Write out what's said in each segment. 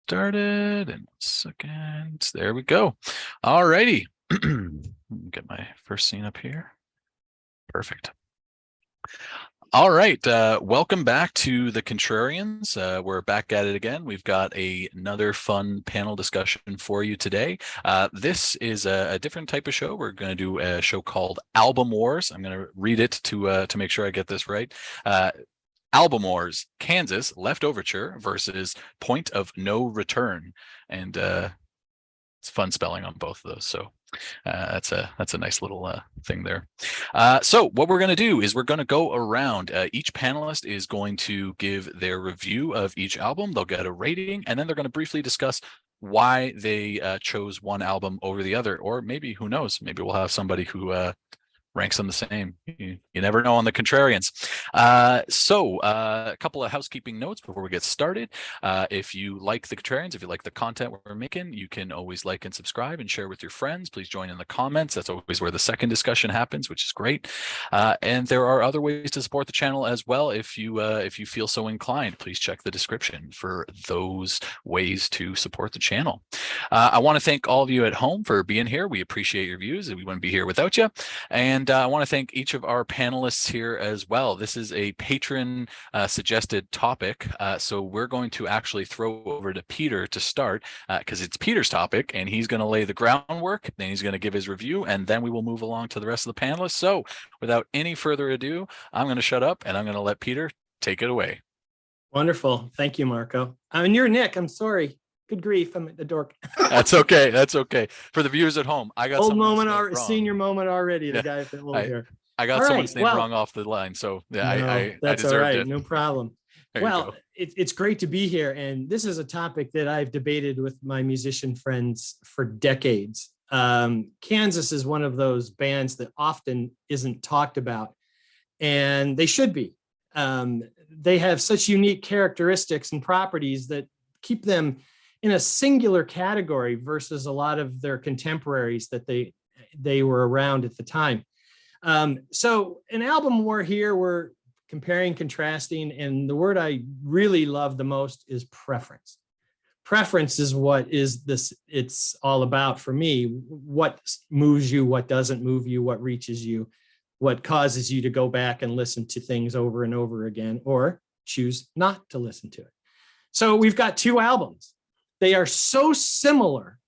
started in 1 second. There we go. All righty. Get my first scene up here. Perfect. All right. Welcome back to the Contrarians. We're back at it again. We've got another fun panel discussion for you today. This is a different type of show. We're going to do a show called Album Wars. I'm going to read it to make sure I get this right. Album Wars, Kansas, Leftoverture versus Point of No Return. And it's fun spelling on both of those. So that's a nice little thing there. So what we're going to do is we're going to go around. Each panelist is going to give their review of each album. They'll get a rating, and then they're going to briefly discuss why they chose one album over the other. Or maybe, who knows, maybe we'll have somebody who ranks them the same. You never know on the Contrarians. So a couple of housekeeping notes before we get started. If you like the Contrarians, if you like the content we're making, you can always like and subscribe and share with your friends. Please join in the comments. That's always where the second discussion happens, which is great. And there are other ways to support the channel as well. If you feel so inclined, please check the description for those ways to support the channel. I want to thank all of you at home for being here. We appreciate your views, and we wouldn't be here without you. And I want to thank each of our panelists here as well. This is a patron suggested topic. So we're going to actually throw over to Peter to start because it's Peter's topic, and he's going to lay the groundwork. Then he's going to give his review, and then we will move along to the rest of the panelists. So without any further ado, I'm going to shut up and I'm going to let Peter take it away. Wonderful. Thank you, Marco. And you're Nick. I'm sorry. Good grief, I'm at the dork. That's okay. That's okay. For the viewers at home, I got old moment already, senior moment already. The guy at the little here. I got someone's name wrong off the line, so yeah, that's I all right. it. No problem. Well, it's great to be here, and this is a topic that I've debated with my musician friends for decades. Kansas is one of those bands that often isn't talked about, and they should be. They have such unique characteristics and properties that keep them in a singular category versus a lot of their contemporaries that they were around at the time. So an album war here, we're comparing, contrasting, and the word I really love the most is preference. Preference is what it's all about for me. What moves you, what doesn't move you, what reaches you, what causes you to go back and listen to things over and over again, or choose not to listen to it. So we've got two albums. They are so similar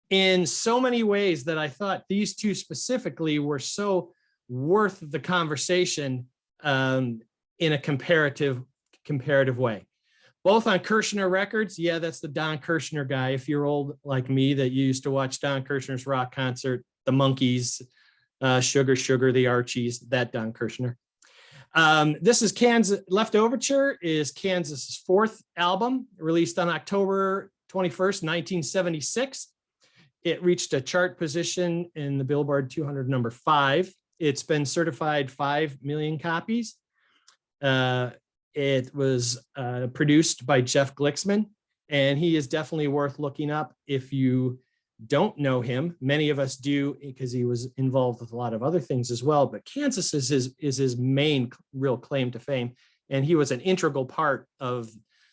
in so many ways that I thought these two specifically were so worth the conversation in a comparative way. Both on Kirshner Records. Yeah, that's the Don Kirshner guy. If you're old like me, that you used to watch Don Kirshner's rock concert, the Monkees, Sugar Sugar, the Archies, that Don Kirshner. This is Kansas. Leftoverture is Kansas's fourth album, released on October 21st, 1976. It reached a chart position in the Billboard 200 number 5. It's been certified 5 million copies. It was produced by Jeff Glicksman, and he is definitely worth looking up if you don't know him. Many of us do, because he was involved with a lot of other things as well, but Kansas is his main real claim to fame, and he was an integral part of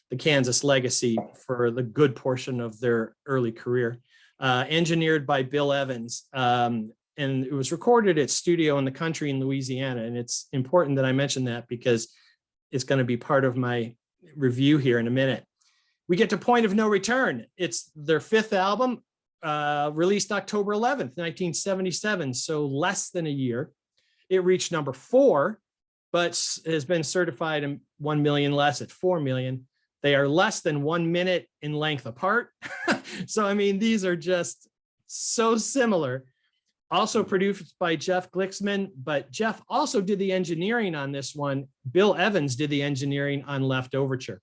the Kansas legacy for the good portion of their early career. Engineered by Bill Evans, and it was recorded at Studio in the Country in Louisiana, and it's important that I mention that because it's going to be part of my review here in a minute. We get to Point of No Return. It's their fifth album, released October 11th, 1977, so less than a year. It reached number 4, but has been certified in 1 million less at 4 million. They are less than 1 minute in length apart. So, I mean, these are just so similar. Also produced by Jeff Glicksman, but Jeff also did the engineering on this one. Bill Evans did the engineering on Leftoverture.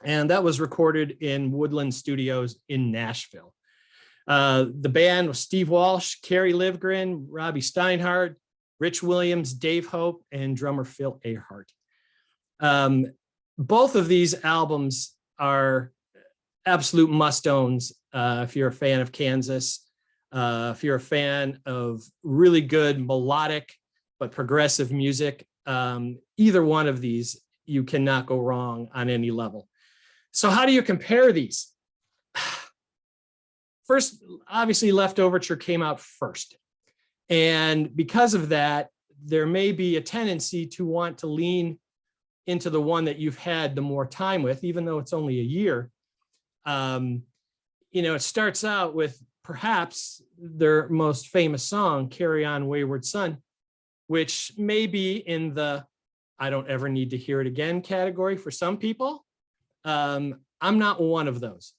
And that was recorded in Woodland Studios in Nashville. The band was Steve Walsh, Kerry Livgren, Robbie Steinhardt, Rich Williams, Dave Hope, and drummer Phil Ahart. Both of these albums are absolute must-owns if you're a fan of Kansas, if you're a fan of really good melodic but progressive music. Either one of these, you cannot go wrong on any level. So how do you compare these? first, obviously, Leftoverture came out first. And because of that, there may be a tendency to want to lean into the one that you've had the more time with, even though it's only a year. It starts out with perhaps their most famous song, Carry On Wayward Son, which may be in the I don't ever need to hear it again category for some people. I'm not one of those.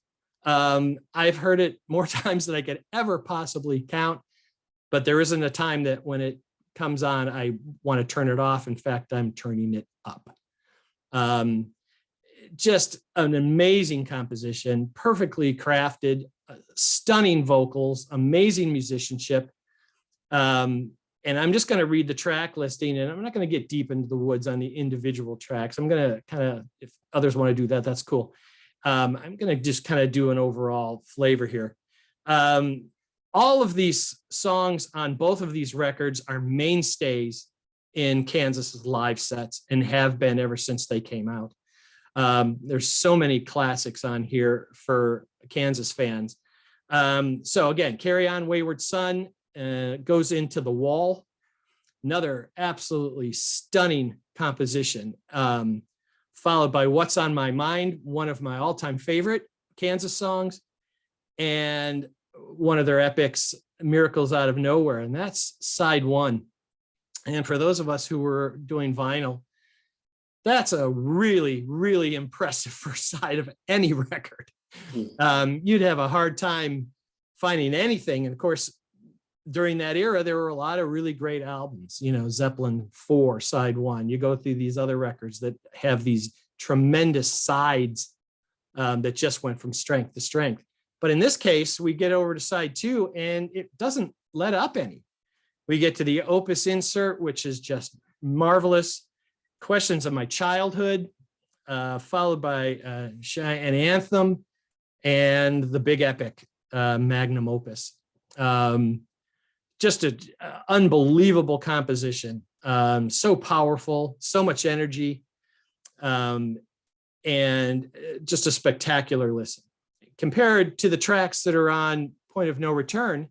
I've heard it more times than I could ever possibly count, but there isn't a time that when it comes on, I want to turn it off. In fact, I'm turning it up. Just an amazing composition, perfectly crafted, stunning vocals, amazing musicianship. And I'm just going to read the track listing, and I'm not going to get deep into the woods on the individual tracks. I'm going to kind of, if others want to do that, that's cool. I'm going to just kind of do an overall flavor here. All of these songs on both of these records are mainstays in Kansas's live sets and have been ever since they came out. There's so many classics on here for Kansas fans. So again, Carry On Wayward Son goes into The Wall, another absolutely stunning composition, followed by What's on My Mind, one of my all-time favorite Kansas songs, and one of their epics, Miracles Out of Nowhere, and that's side one. And for those of us who were doing vinyl, that's a really, really impressive first side of any record. You'd have a hard time finding anything. And of course, during that era, there were a lot of really great albums, Zeppelin 4, side one. You go through these other records that have these tremendous sides that just went from strength to strength. But in this case, we get over to side two and it doesn't let up any. We get to the Opus insert, which is just marvelous. Questions of My Childhood, followed by an anthem and the big epic, magnum opus. Just an unbelievable composition, so powerful, so much energy, and just a spectacular listen. Compared to the tracks that are on Point of No Return,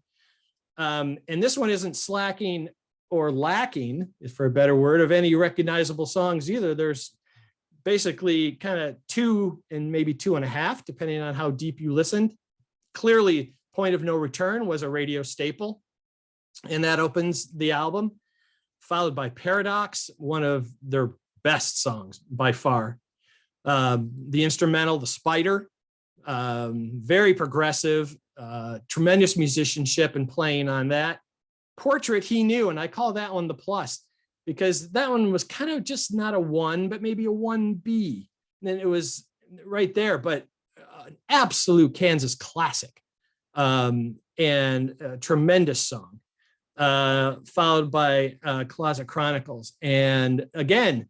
and this one isn't slacking or lacking, for a better word, of any recognizable songs either. There's basically kind of 2 and maybe 2.5, depending on how deep you listened. Clearly, Point of No Return was a radio staple, and that opens the album, followed by Paradox, one of their best songs by far. The instrumental, The Spider, very progressive, tremendous musicianship and playing on that. Portrait, He Knew, and I call that one the plus, because that one was kind of just not a 1, but maybe a 1B. And then it was right there, but an absolute Kansas classic, and a tremendous song, followed by Closet Chronicles. And again,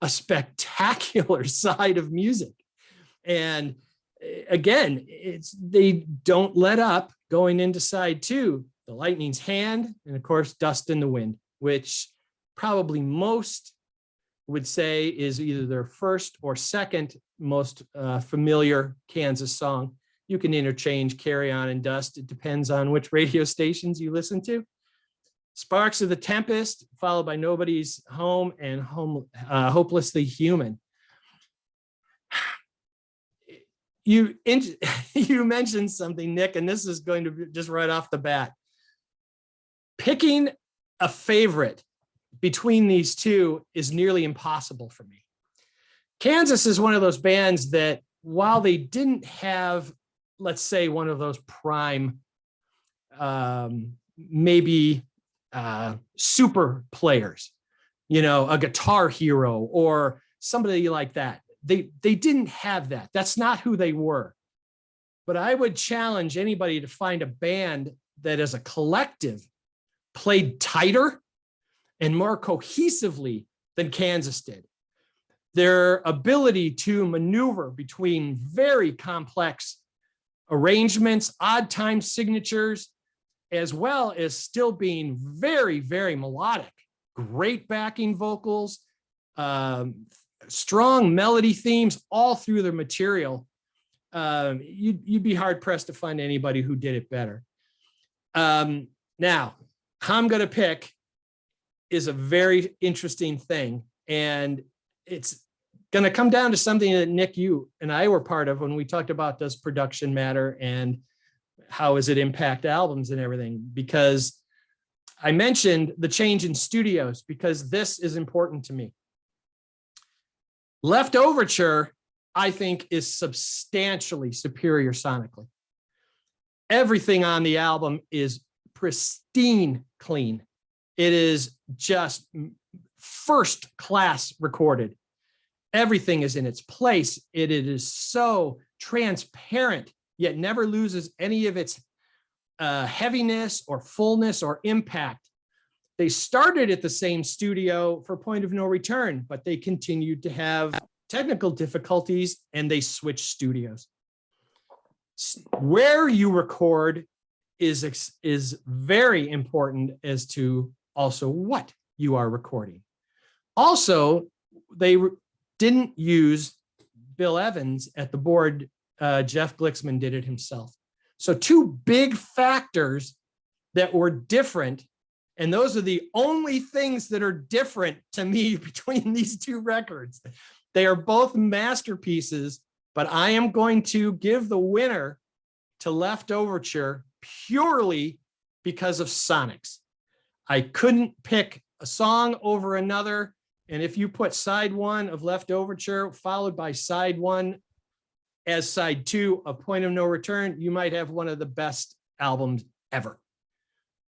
a spectacular side of music. And again, they don't let up going into side two. The Lightning's Hand, and of course, Dust in the Wind, which probably most would say is either their first or second most familiar Kansas song. You can interchange Carry On and Dust. It depends on which radio stations you listen to. Sparks of the Tempest, followed by Nobody's Home and Hopelessly Human. You mentioned something, Nick, and this is going to be just right off the bat. Picking a favorite between these two is nearly impossible for me. Kansas is one of those bands that, while they didn't have, let's say, one of those prime, maybe super players, a guitar hero or somebody like that, they didn't have that. That's not who they were. But I would challenge anybody to find a band that as a collective played tighter and more cohesively than Kansas did. Their ability to maneuver between very complex arrangements, odd time signatures, as well as still being very, very melodic, great backing vocals, strong melody themes all through their material. you'd be hard pressed to find anybody who did it better. Now, how I'm going to pick is a very interesting thing, and it's going to come down to something that Nick, you and I were part of when we talked about does production matter and how does it impact albums and everything, because I mentioned the change in studios because this is important to me. Leftoverture, I think, is substantially superior sonically. Everything on the album is pristine clean. It is just first class recorded. Everything is in its place. It is so transparent, yet never loses any of its heaviness or fullness or impact. They started at the same studio for Point of No Return, but they continued to have technical difficulties and they switched studios. Where you record is very important as to also what you are recording. Also, they didn't use Bill Evans at the board. Jeff Glicksman did it himself. So two big factors that were different, and those are the only things that are different to me between these two records. They are both masterpieces, but I am going to give the winner to Leftoverture purely because of sonics. I couldn't pick a song over another. And if you put side one of Leftoverture followed by side one as side two of Point of No Return, you might have one of the best albums ever.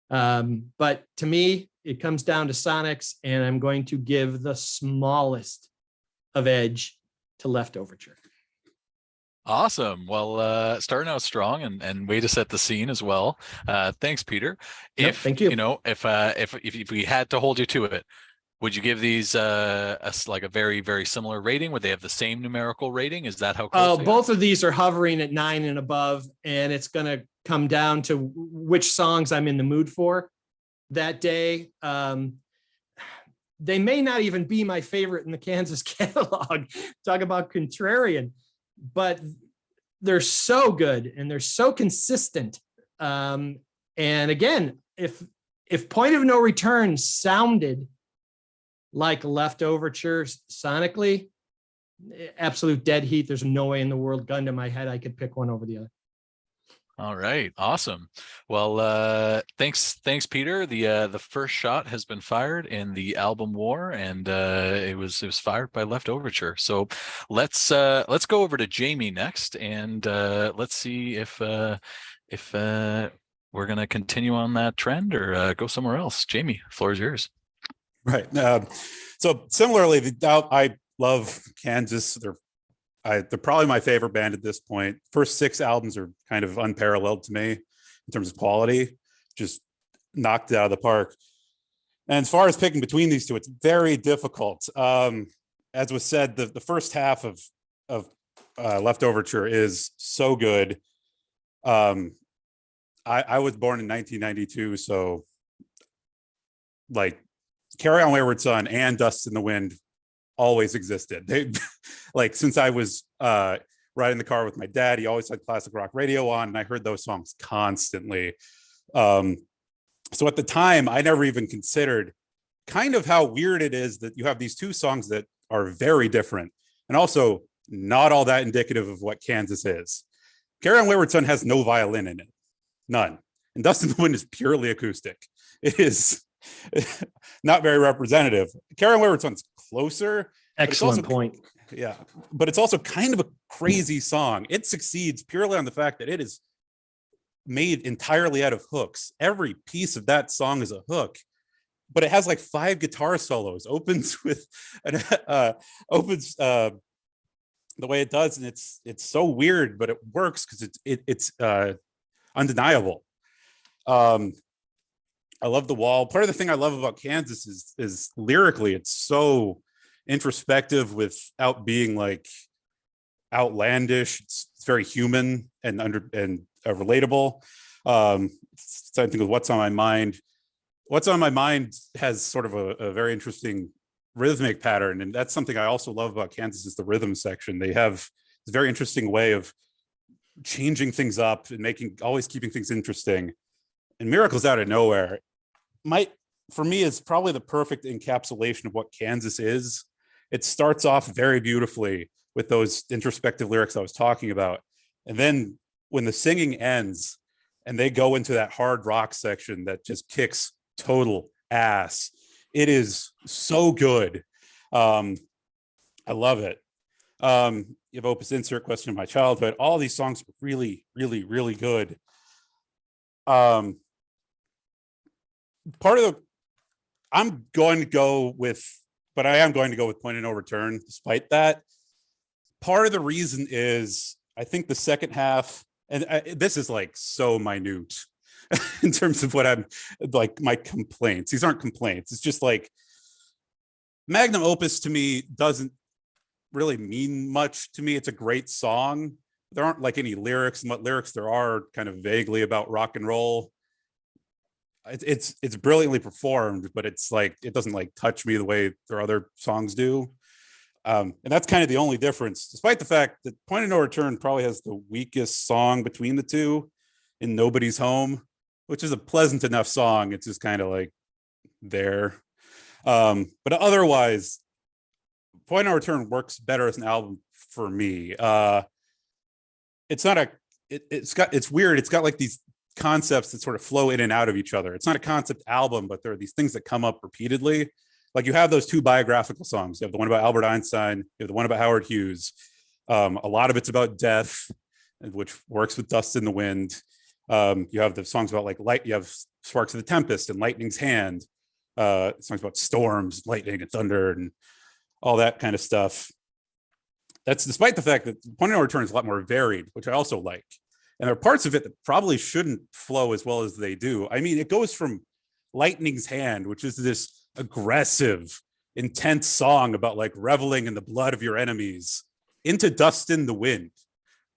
But to me, it comes down to sonics, and I'm going to give the smallest of edge to Leftoverture. Awesome. Well, starting out strong and way to set the scene as well. Thanks, Peter. Thank you. You know, if we had to hold you to it, would you give these like a very, very similar rating? Would they have the same numerical rating? Is that how close both of these are hovering at 9 and above, and it's going to come down to which songs I'm in the mood for that day. They may not even be my favorite in the Kansas catalog. Talk about contrarian, but they're so good and they're so consistent. And again, if Point of No Return sounded like Leftoverture sonically, absolute dead heat. There's no way in the world, gun to my head, I could pick one over the other. All right, awesome. Well, thanks, Peter. The first shot has been fired in the album war, and it was fired by Leftoverture. So let's go over to Jamie next, and let's see if we're gonna continue on that trend or go somewhere else. Jamie, floor is yours. Right. So similarly, I love Kansas. They're probably my favorite band at this point. First 6 albums are kind of unparalleled to me in terms of quality, just knocked it out of the park. And as far as picking between these two, it's very difficult. As was said, the first half of Leftoverture is so good. I was born in 1992, so like Carry On Wayward Son and Dust in the Wind always existed. They like since I was riding the car with my dad, he always had classic rock radio on, and I heard those songs constantly. So at the time, I never even considered kind of how weird it is that you have these two songs that are very different and also not all that indicative of what Kansas is. Carry On Wayward Son has no violin in it, none. And Dust in the Wind is purely acoustic. It is not very representative. Carry On Wayward Son's closer. Excellent point. Yeah, but it's also kind of a crazy song. It succeeds purely on the fact that it is made entirely out of hooks. Every piece of that song is a hook, but it has like 5 guitar solos. Opens with opens the way it does, and it's so weird, but it works because it's undeniable. I love The Wall. Part of the thing I love about Kansas is lyrically, it's so introspective without being like outlandish. It's very human and relatable. Same thing with What's on My Mind. What's on My Mind has sort of a very interesting rhythmic pattern, and that's something I also love about Kansas is the rhythm section. They have this very interesting way of changing things up and always keeping things interesting. And Miracles Out of Nowhere for me is probably the perfect encapsulation of what Kansas is. It starts off very beautifully with those introspective lyrics I was talking about. And then when the singing ends and they go into that hard rock section that just kicks total ass, it is so good. I love it. You have Opus Insert, Question of My Childhood. All these songs are really, really, really good. I'm going to go with Point of No Return, despite that. Part of the reason is I think the second half, and this is like so minute in terms of what I'm like, my complaints. These aren't complaints. It's just like Magnum Opus to me doesn't really mean much to me. It's a great song. There aren't like any lyrics, and what lyrics there are kind of vaguely about rock and roll. It's brilliantly performed, but it's like it doesn't like touch me the way their other songs do. And that's kind of the only difference, despite the fact that Point of No Return probably has the weakest song between the two in Nobody's Home, which is a pleasant enough song. It's just kind of like there. But otherwise, Point of No Return works better as an album for me. It's weird. It's got like these concepts that sort of flow in and out of each other. It's not a concept album, but there are these things that come up repeatedly. Like you have those two biographical songs. You have the one about Albert Einstein. You have the one about Howard Hughes. A lot of it's about death, which works with Dust in the Wind. You have the songs about like light. You have Sparks of the Tempest and Lightning's Hand. Songs about storms, lightning and thunder and all that kind of stuff. That's despite the fact that Point of No Return is a lot more varied, which I also like. And there are parts of it that probably shouldn't flow as well as they do. I mean, it goes from Lightning's Hand, which is this aggressive, intense song about like reveling in the blood of your enemies, into Dust in the Wind.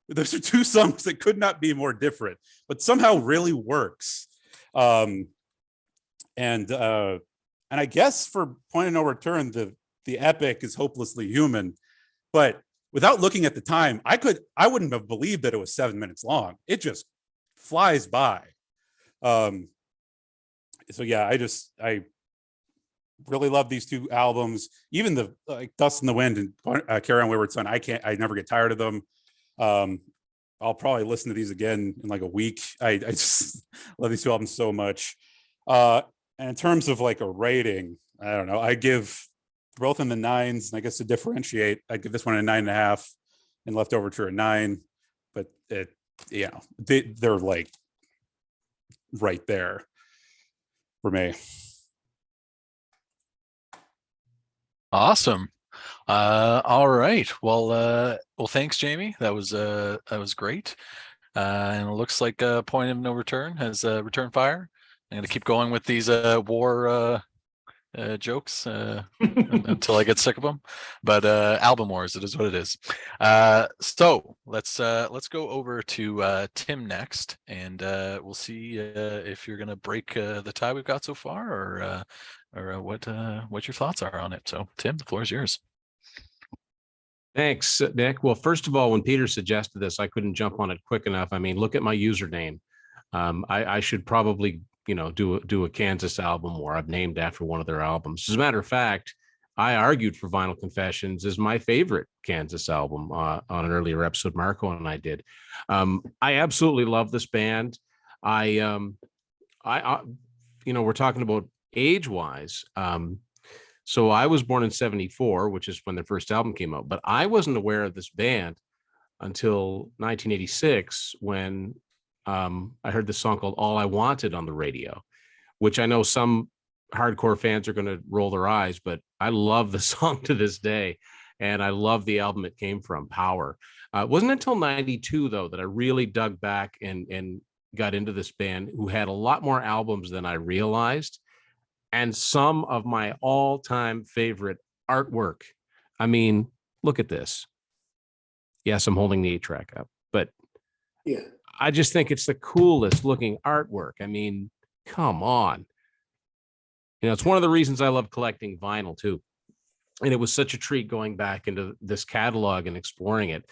Those are two songs that could not be more different, but somehow really works. And I guess for Point of No Return, the epic is Hopelessly Human, but without looking at the time, I wouldn't have believed that it was 7 minutes long. It just flies by. So yeah, I really love these two albums. Even the like Dust in the Wind and Carry On Wayward Son. I never get tired of them. I'll probably listen to these again in like a week. I just love these two albums so much. And in terms of like a rating, I don't know. I give both in the 9s, and I guess to differentiate, I give this one a 9.5 and Leftoverture a 9. But they're like right there for me. Awesome. All right. Well, thanks, Jamie. That was great. And it looks like Point of No Return has returned fire. I'm gonna keep going with these war jokes until I get sick of them. But album wars, it is what it is. So let's go over to Tim next, and we'll see if you're gonna break the tie we've got so far, or what your thoughts are on it. So Tim, the floor is yours. Thanks, Nick. Well, first of all, when Peter suggested this, I couldn't jump on it quick enough. I mean, look at my username. I should probably, do a Kansas album where I've named after one of their albums. As a matter of fact, I argued for Vinyl Confessions as my favorite Kansas album on an earlier episode. Marco and I did. I absolutely love this band. I we're talking about age-wise. So I was born in 1974, which is when their first album came out, but I wasn't aware of this band until 1986 when I heard this song called All I Wanted on the radio, which I know some hardcore fans are going to roll their eyes, but I love the song to this day. And I love the album it came from, Power. It wasn't until 92, though, that I really dug back and got into this band, who had a lot more albums than I realized. And some of my all-time favorite artwork. I mean, look at this. Yes, I'm holding the 8-track up, but yeah, I just think it's the coolest looking artwork. I mean, come on. It's one of the reasons I love collecting vinyl too. And it was such a treat going back into this catalog and exploring it.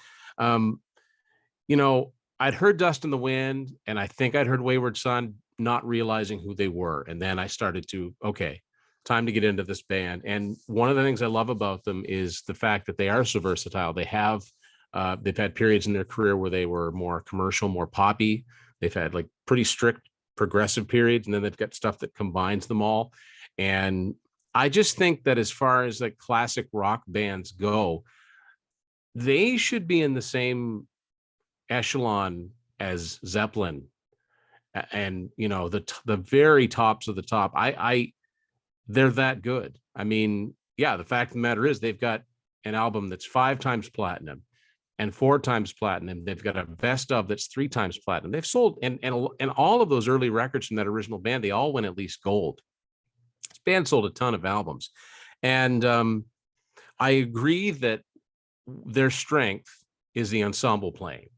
I'd heard Dust in the Wind, and I think I'd heard Wayward Son, not realizing who they were. And then I started to, okay, time to get into this band. And one of the things I love about them is the fact that they are so versatile. They've had periods in their career where they were more commercial, more poppy. They've had like pretty strict progressive periods, and then they've got stuff that combines them all. And I just think that as far as like classic rock bands go, they should be in the same echelon as Zeppelin, and the very tops of the top. They're that good. I mean, yeah, the fact of the matter is they've got an album that's 5 times platinum and 4 times platinum. They've got a best of that's 3 times platinum. They've sold, and all of those early records from that original band, they all went at least gold. This band sold a ton of albums. And I agree that their strength is the ensemble playing.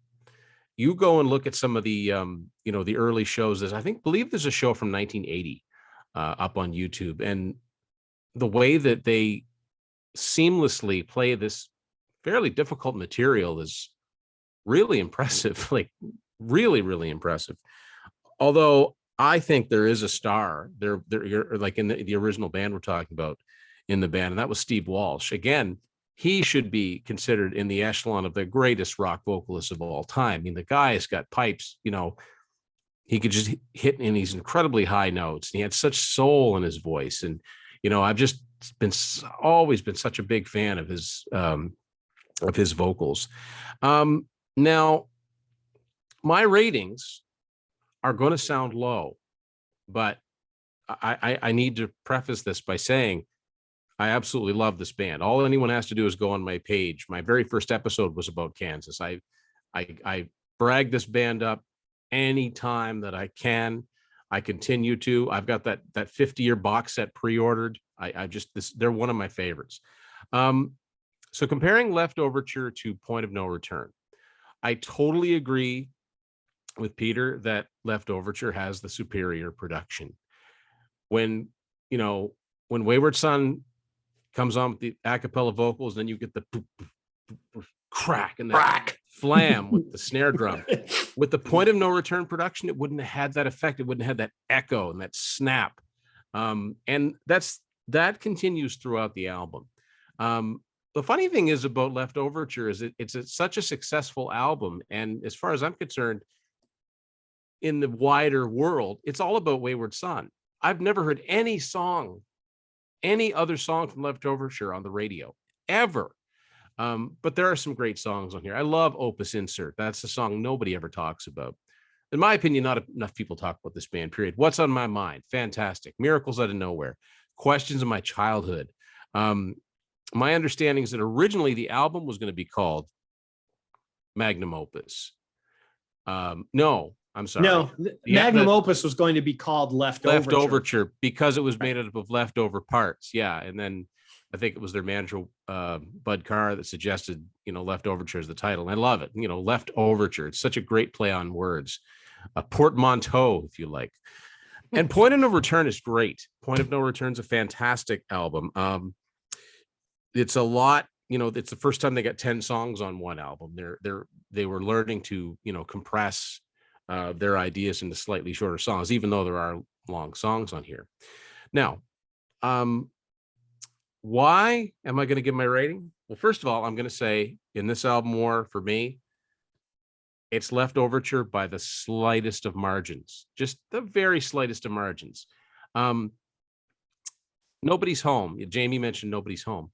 You go and look at some of the the early shows. Believe there's a show from 1980 up on YouTube, and the way that they seamlessly play this fairly difficult material is really impressive. Like really, really impressive. Although I think there is a star there, like in the original band we're talking about in the band, and that was Steve Walsh. Again, he should be considered in the echelon of the greatest rock vocalists of all time. I mean, the guy has got pipes, he could just hit in these incredibly high notes. And he had such soul in his voice. And, I've just always been such a big fan of his vocals. Now, my ratings are going to sound low, but I need to preface this by saying, I absolutely love this band. All anyone has to do is go on my page. My very first episode was about Kansas. I brag this band up anytime that I can. I continue to. I've got that 50-year box set pre-ordered. They're one of my favorites. So comparing Leftoverture to Point of No Return, I totally agree with Peter that Leftoverture has the superior production. When Wayward Son comes on with the a cappella vocals, then you get the crack and the flam with the snare drum. With the Point of No Return production, it wouldn't have had that effect. It wouldn't have had that echo and that snap. And that continues throughout the album. The funny thing is about Leftoverture is it's such a successful album. And as far as I'm concerned, in the wider world, it's all about Wayward Son. I've never heard any other song from Leftoverture on the radio ever. But there are some great songs on here. I love Opus Insert. That's a song nobody ever talks about. In my opinion, not enough people talk about this band, period. What's on My Mind? Fantastic. Miracles Out of Nowhere. Questions of My Childhood. My understanding is that originally the album was going to be called Magnum Opus. No, I'm sorry. No, Magnum Opus was going to be called Leftoverture because it was made up of leftover parts. Yeah. And then I think it was their manager, Bud Carr, that suggested, Leftoverture as the title. And I love it. Leftoverture. It's such a great play on words. A portmanteau, if you like. And Point of No Return is great. Point of No Return is a fantastic album. It's a lot, it's the first time they got 10 songs on one album. They were learning to, compress their ideas into slightly shorter songs, even though there are long songs on here. Now, why am I going to give my rating? Well, first of all, I'm going to say in this album war for me, it's Leftoverture by the slightest of margins, just the very slightest of margins. Nobody's Home. Jamie mentioned Nobody's Home.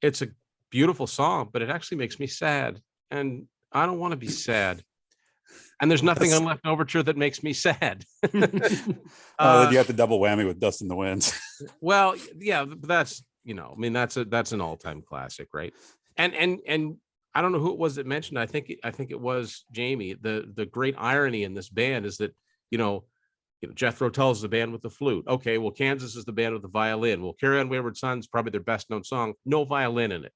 It's a beautiful song, but it actually makes me sad. And I don't want to be sad. And there's nothing on Leftoverture that makes me sad. Then you got the double whammy with Dust in the Wind. Well, yeah, that's, that's an all-time classic, right? And I don't know who it was that mentioned. I think it was Jamie. The great irony in this band is that, Jethro Tull is the band with the flute. Okay, well, Kansas is the band with the violin. Well, Carry On Wayward Son's probably their best known song. No violin in it.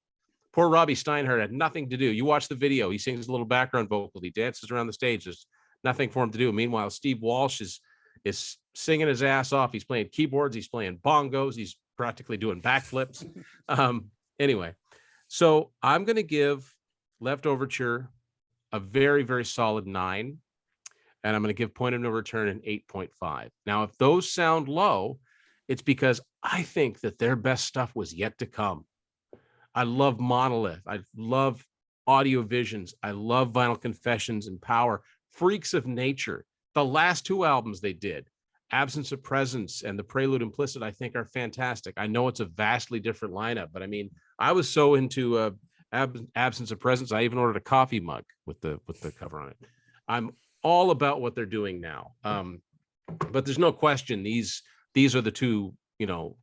Poor Robbie Steinhardt had nothing to do. You watch the video. He sings a little background vocal. He dances around the stage. There's nothing for him to do. Meanwhile, Steve Walsh is singing his ass off. He's playing keyboards. He's playing bongos. He's practically doing backflips. Anyway, so I'm going to give Leftoverture a very, very solid 9. And I'm going to give Point of No Return an 8.5. Now, if those sound low, it's because I think that their best stuff was yet to come. I love Monolith. I love Audio Visions. I love Vinyl Confessions and Power. Freaks of Nature. The last 2 albums they did, Absence of Presence and The Prelude Implicit, I think are fantastic. I know it's a vastly different lineup, but I mean, I was so into Absence of Presence, I even ordered a coffee mug with the cover on it. I'm all about what they're doing now. But there's no question these are the 2,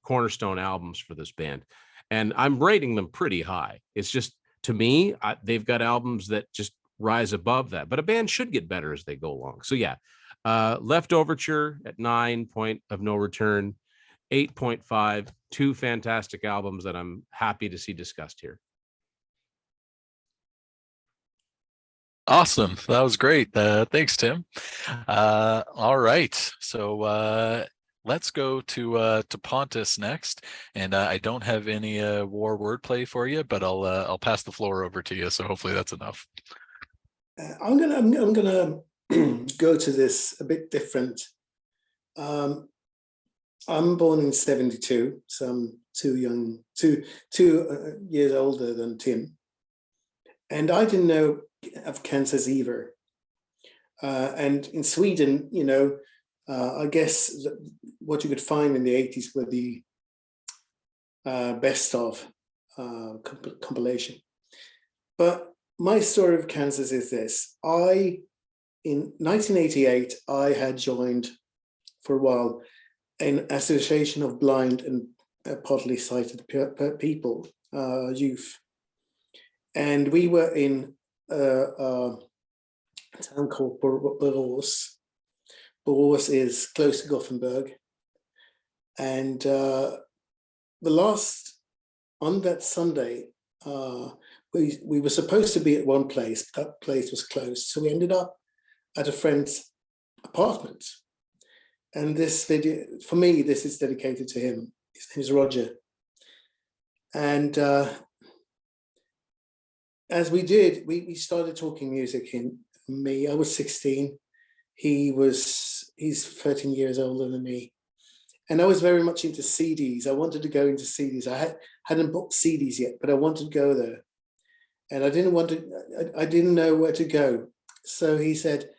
cornerstone albums for this band. And I'm rating them pretty high. It's just, to me, they've got albums that just rise above that. But a band should get better as they go along. So yeah, Leftoverture at 9, Point of No Return, 8.5, 2 fantastic albums that I'm happy to see discussed here. Awesome. That was great. Thanks, Tim. All right. So let's go to Pontus next. And I don't have any war wordplay for you, but I'll pass the floor over to you. So hopefully that's enough. I'm gonna go to this a bit different. I'm born in 72, so I'm two years older than Tim, and I didn't know of Kansas either. And in Sweden, I guess what you could find in the 80s were the best of compilation. But my story of Kansas is this. In 1988, I had joined for a while an association of blind and partly sighted people, youth. And we were in a town called Borås. Borås is close to Gothenburg. And on that Sunday, we were supposed to be at one place, but that place was closed. So we ended up at a friend's apartment. And this video, for me, this is dedicated to him. His name is Roger. And as we did, we started talking music. I was 16. He's 13 years older than me. And I was very much into CDs. I wanted to go into CDs. I hadn't bought CDs yet, but I wanted to go there. And I didn't know where to go. So he said,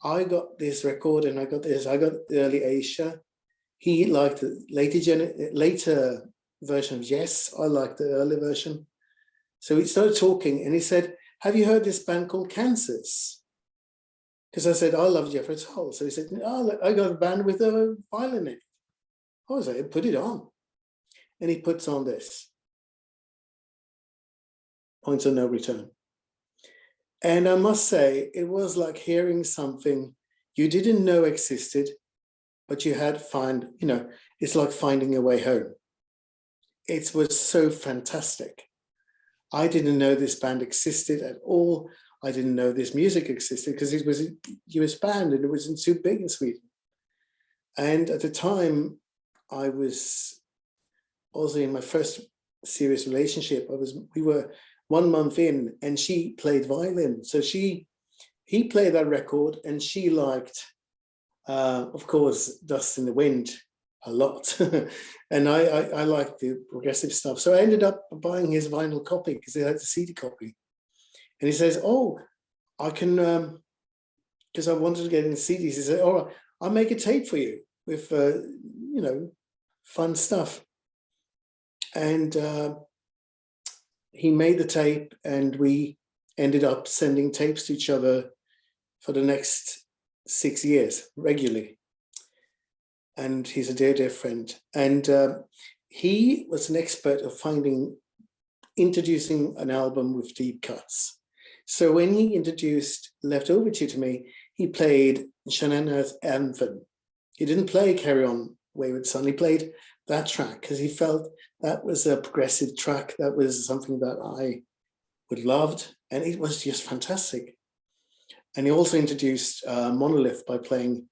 I got this record and I got the early Asia. He liked the later version of Yes. I liked the early version. So we started talking and he said, have you heard this band called Kansas? Because I said, I love Jethro Tull. So he said, oh, I got a band with a violin in it. I was like, put it on. And he puts on this. Points of No Return. And I must say, it was like hearing something you didn't know existed, but you had it's like finding a way home. It was so fantastic. I didn't know this band existed at all. I didn't know this music existed because it was a US band and it wasn't too big in Sweden. And at the time, I was also in my first serious relationship. We were 1 month in and she played violin. So he played that record and she liked, of course, Dust in the Wind a lot. And I liked the progressive stuff. So I ended up buying his vinyl copy because he had the CD copy. And he says, oh, I can, because I wanted to get into CDs. He said, all right, I'll make a tape for you with, fun stuff. And he made the tape and we ended up sending tapes to each other for the next 6 years regularly. And he's a dear, dear friend. And he was an expert of introducing an album with deep cuts. So when he introduced Leftoverture to me, he played Shannon's Anthem. He didn't play Carry On Wayward Son. He played that track because he felt that was a progressive track. That was something that I would loved. And it was just fantastic. And he also introduced Monolith by playing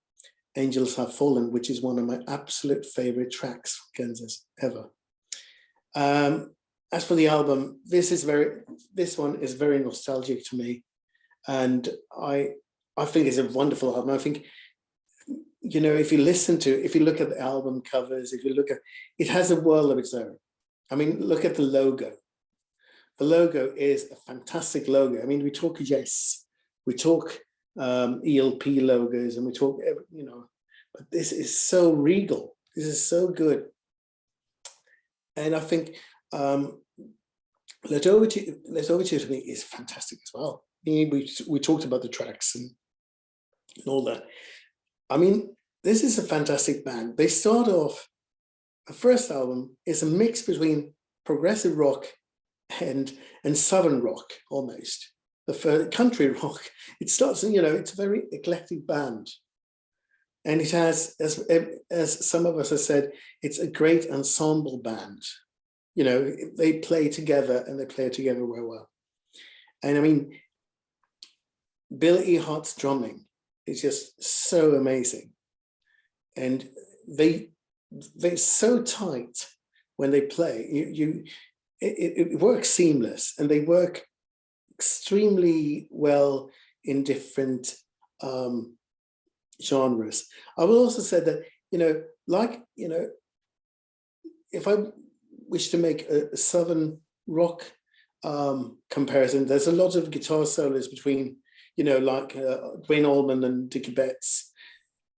Angels Have Fallen, which is one of my absolute favorite tracks from Kansas ever. As for the album, this one is very nostalgic to me. And I think it's a wonderful album. I think, you know, if you look at the album covers, if you look at, it has a world of its own. I mean, look at the logo. The logo is a fantastic logo. I mean, we talk Yes, we talk ELP logos, and we talk, you know, but this is so regal. This is so good. And I think Leftoverture to me is fantastic as well. I mean, we talked about the tracks and all that. I mean, this is a fantastic band. They start off, the first album is a mix between progressive rock and southern rock almost. The first country rock. It starts, you know, it's a very eclectic band. And it has, as some of us have said, it's a great ensemble band. You know, they play together and they play together very well. And I mean, Bill Ehart's drumming is just so amazing. And they're so tight when they play. It works seamless, and they work extremely well in different genres. I will also say that, you know, like, you know, if I wish to make a southern rock comparison, there's a lot of guitar solos between, you know, like Dwayne Allman and Dickie Betts.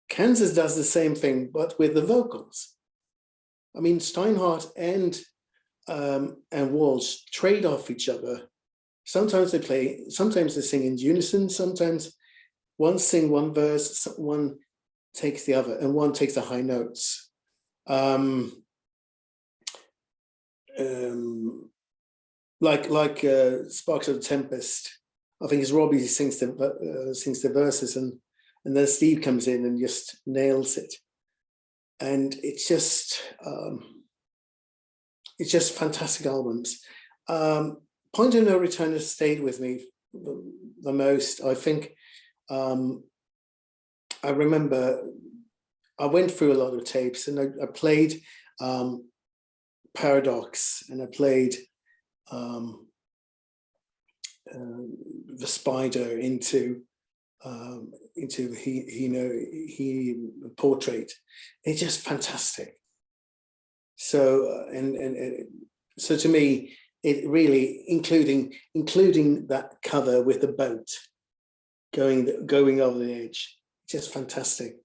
Kansas does the same thing, but with the vocals. I mean, Steinhardt and Walsh trade off each other. Sometimes they sing in unison, sometimes one sing one verse, one takes the other, and one takes the high notes. Like Sparks of the Tempest, I think it's Robbie who sings the verses, and then Steve comes in and just nails it. And it's just fantastic albums. Point of No Return has stayed with me the most. I think I remember I went through a lot of tapes, and I played Paradox, and I played The Spider into he Portrait. It's just fantastic. So so to me, it really, including that cover with the boat going over the edge, just fantastic.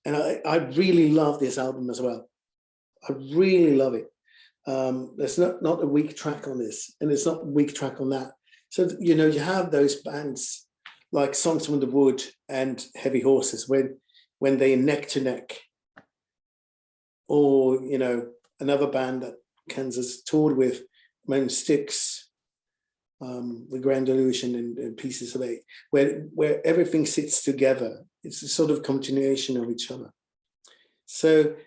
And I really love this album as well. I really love it. There's not a weak track on this, and it's not a weak track on that. So, you know, you have those bands like Songs from the Wood and Heavy Horses when they're neck to neck. Or, you know, another band that Kansas toured with, Moon Styx, The Grand Illusion and Pieces of Eight, where everything sits together. It's a sort of continuation of each other. So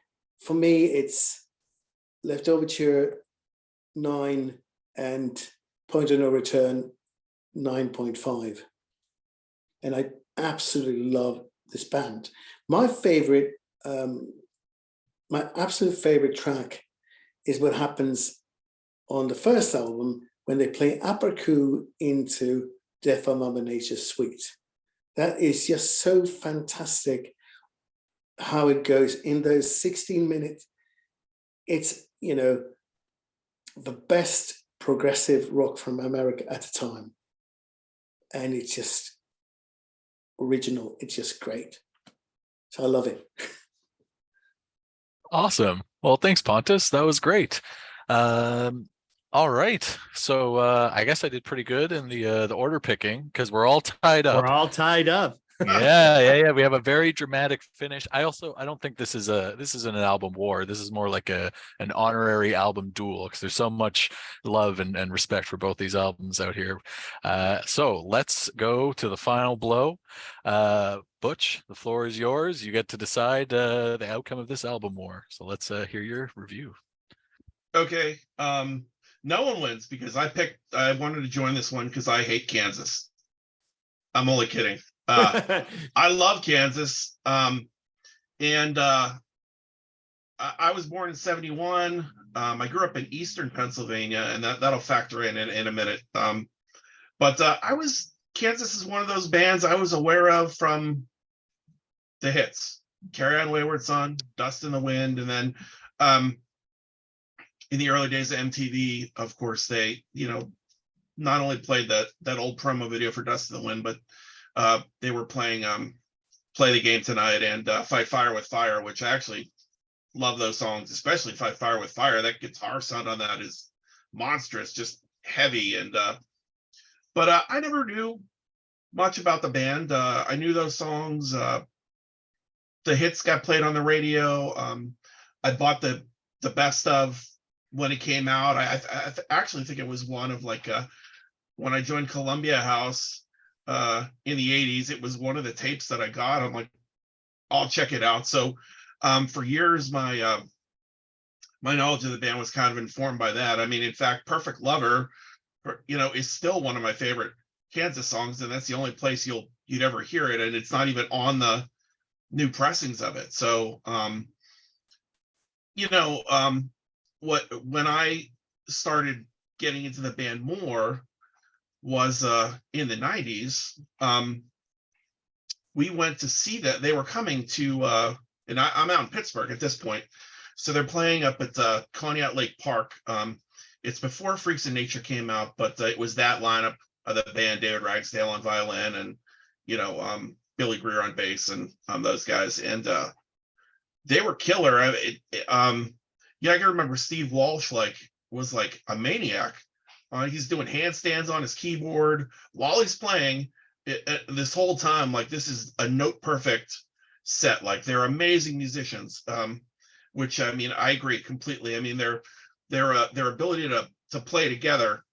for me, it's Leftoverture 9 and Point of No Return 9.5. And I absolutely love this band. My absolute favorite track is what happens on the first album when they play Apercu into Death of Mother Nature's Suite. That is just so fantastic how it goes in those 16 minutes. It's, you know, the best progressive rock from America at the time. And it's just original. It's just great. So I love it. Awesome. Well, thanks, Pontus. That was great. All right. So I guess I did pretty good in the order picking because we're all tied up. We're all tied up. Yeah. We have a very dramatic finish. I don't think this isn't an album war. This is more like an honorary album duel because there's so much love and respect for both these albums out here. So let's go to the final blow. Butch, the floor is yours. You get to decide the outcome of this album war. So let's hear your review. Okay. No one wins because I wanted to join this one because I hate Kansas. I'm only kidding. I love Kansas. And I was born in 1971. I grew up in Eastern Pennsylvania, and that'll factor in a minute. But I was Kansas is one of those bands I was aware of from the hits, Carry On Wayward Son, Dust in the Wind, and then in the early days of MTV, of course, they, not only played that old promo video for Dust in the Wind, but they were playing Play the Game Tonight and Fight Fire with Fire, which I actually love those songs, especially Fight Fire with Fire. That guitar sound on that is monstrous, just heavy. And but I never knew much about the band. I knew those songs. The hits got played on the radio. I bought the best of when it came out. I actually think it was one of like when I joined Columbia House in the 80s, it was one of the tapes that I got. I'm like, I'll check it out. So for years, my knowledge of the band was kind of informed by that. I mean, in fact, Perfect Lover, is still one of my favorite Kansas songs, and that's the only place you'd ever hear it, and it's not even on the new pressings of it. So when I started getting into the band more was in the 90s. We went to see that they were coming to and I'm out in Pittsburgh at this point, so they're playing up at Conneaut Lake Park. It's before Freaks of Nature came out, but it was that lineup of the band: David Ragsdale on violin, and Billy Greer on bass, and those guys, and they were killer. I can remember Steve Walsh was like a maniac. He's doing handstands on his keyboard while he's playing this whole time. Like, this is a note perfect set. Like, they're amazing musicians, which, I mean, I agree completely. I mean, their ability to play together,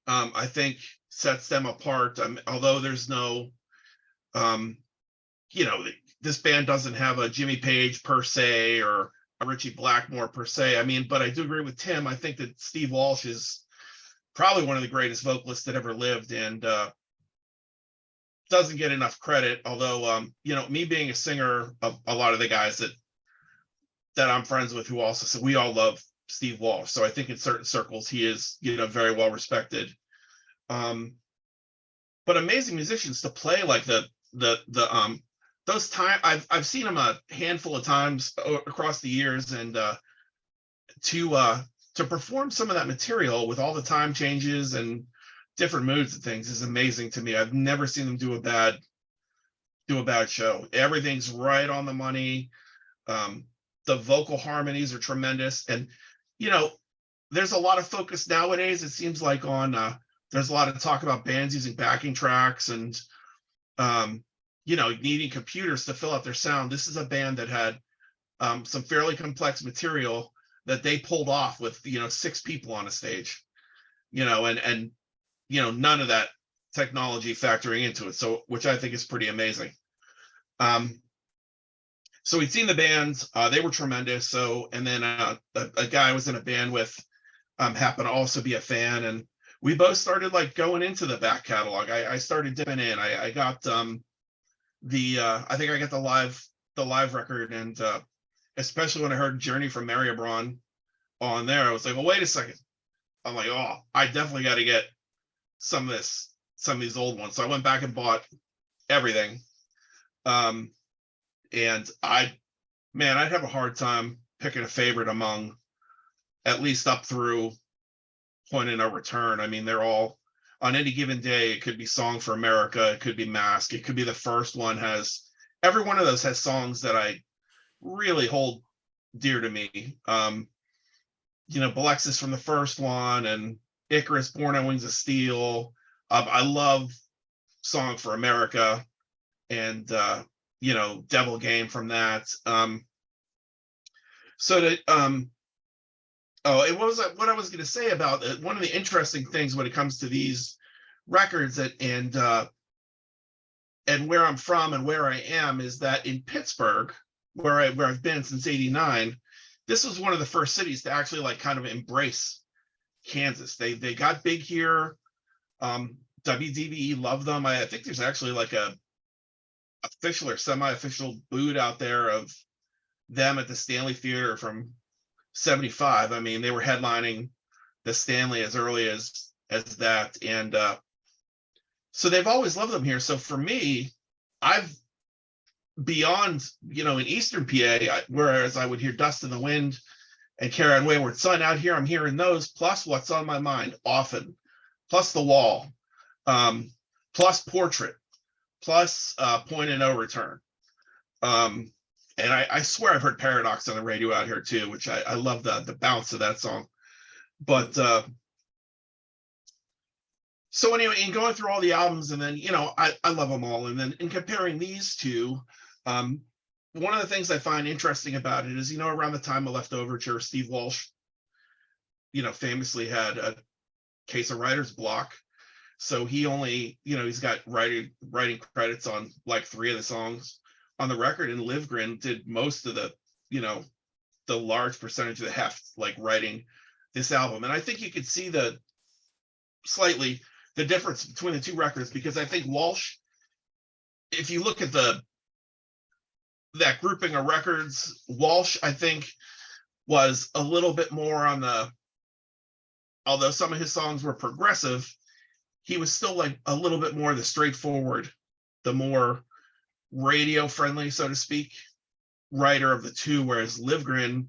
I think, sets them apart. Although there's no, this band doesn't have a Jimmy Page per se or a Richie Blackmore per se. I mean, but I do agree with Tim. I think that Steve Walsh is probably one of the greatest vocalists that ever lived, and doesn't get enough credit. Although, me being a singer, a lot of the guys that I'm friends with who also said we all love Steve Walsh. So I think in certain circles he is, very well respected. But amazing musicians to play like those time. I've seen him a handful of times across the years, and to perform some of that material with all the time changes and different moods and things is amazing to me. I've never seen them do a bad show. Everything's right on the money. The vocal harmonies are tremendous, and there's a lot of focus nowadays, it seems like, on there's a lot of talk about bands using backing tracks and needing computers to fill out their sound. This is a band that had some fairly complex material that they pulled off with 6 people on a stage, and none of that technology factoring into it, so, which I think is pretty amazing. So we'd seen the bands, they were tremendous. So, and then a guy I was in a band with happened to also be a fan, and we both started like going into the back catalog. I started dipping in. I got I think I got the live record, and especially when I heard Journey from Mariabron on there, I was like, well, wait a second. I'm like, oh, I definitely got to get some of these old ones. So I went back and bought everything. And I'd have a hard time picking a favorite among, at least up through Point of No Return. I mean, they're all, on any given day, it could be Song for America, it could be Mask, it could be the first one. Every one of those has songs that I really hold dear to me. Balexis from the first one, and Icarus, Born on Wings of Steel. I love Song for America, and Devil Game from that. It was what I was going to say about one of the interesting things when it comes to these records and where I'm from and where I am is that in Pittsburgh, where I've been since '89, this was one of the first cities to actually like kind of embrace Kansas. They got big here. WDBE loved them. I think there's actually like a official or semi-official boot out there of them at the Stanley Theater from '75. I mean, they were headlining the Stanley as early as that, and So they've always loved them here. So for me, I've beyond, in Eastern PA, whereas I would hear Dust in the Wind and Carry On Wayward Son, out here I'm hearing those, plus What's on My Mind often, plus The Wall, plus Portrait, plus Point of No Return. And I swear I've heard Paradox on the radio out here too, which I love the bounce of that song. But so anyway, in going through all the albums, and then, I love them all. And then in comparing these two, one of the things I find interesting about it is, around the time of Leftoverture, Steve Walsh, famously had a case of writer's block. So he only, he's got writing credits on like 3 of the songs on the record, and Livgren did most of the, the large percentage of the heft, like writing this album. And I think you could see the difference between the 2 records, because I think Walsh, if you look at that grouping of records, Walsh, I think, was a little bit more on although some of his songs were progressive, he was still like a little bit more the straightforward, the more radio friendly, so to speak, writer of the 2, whereas Livgren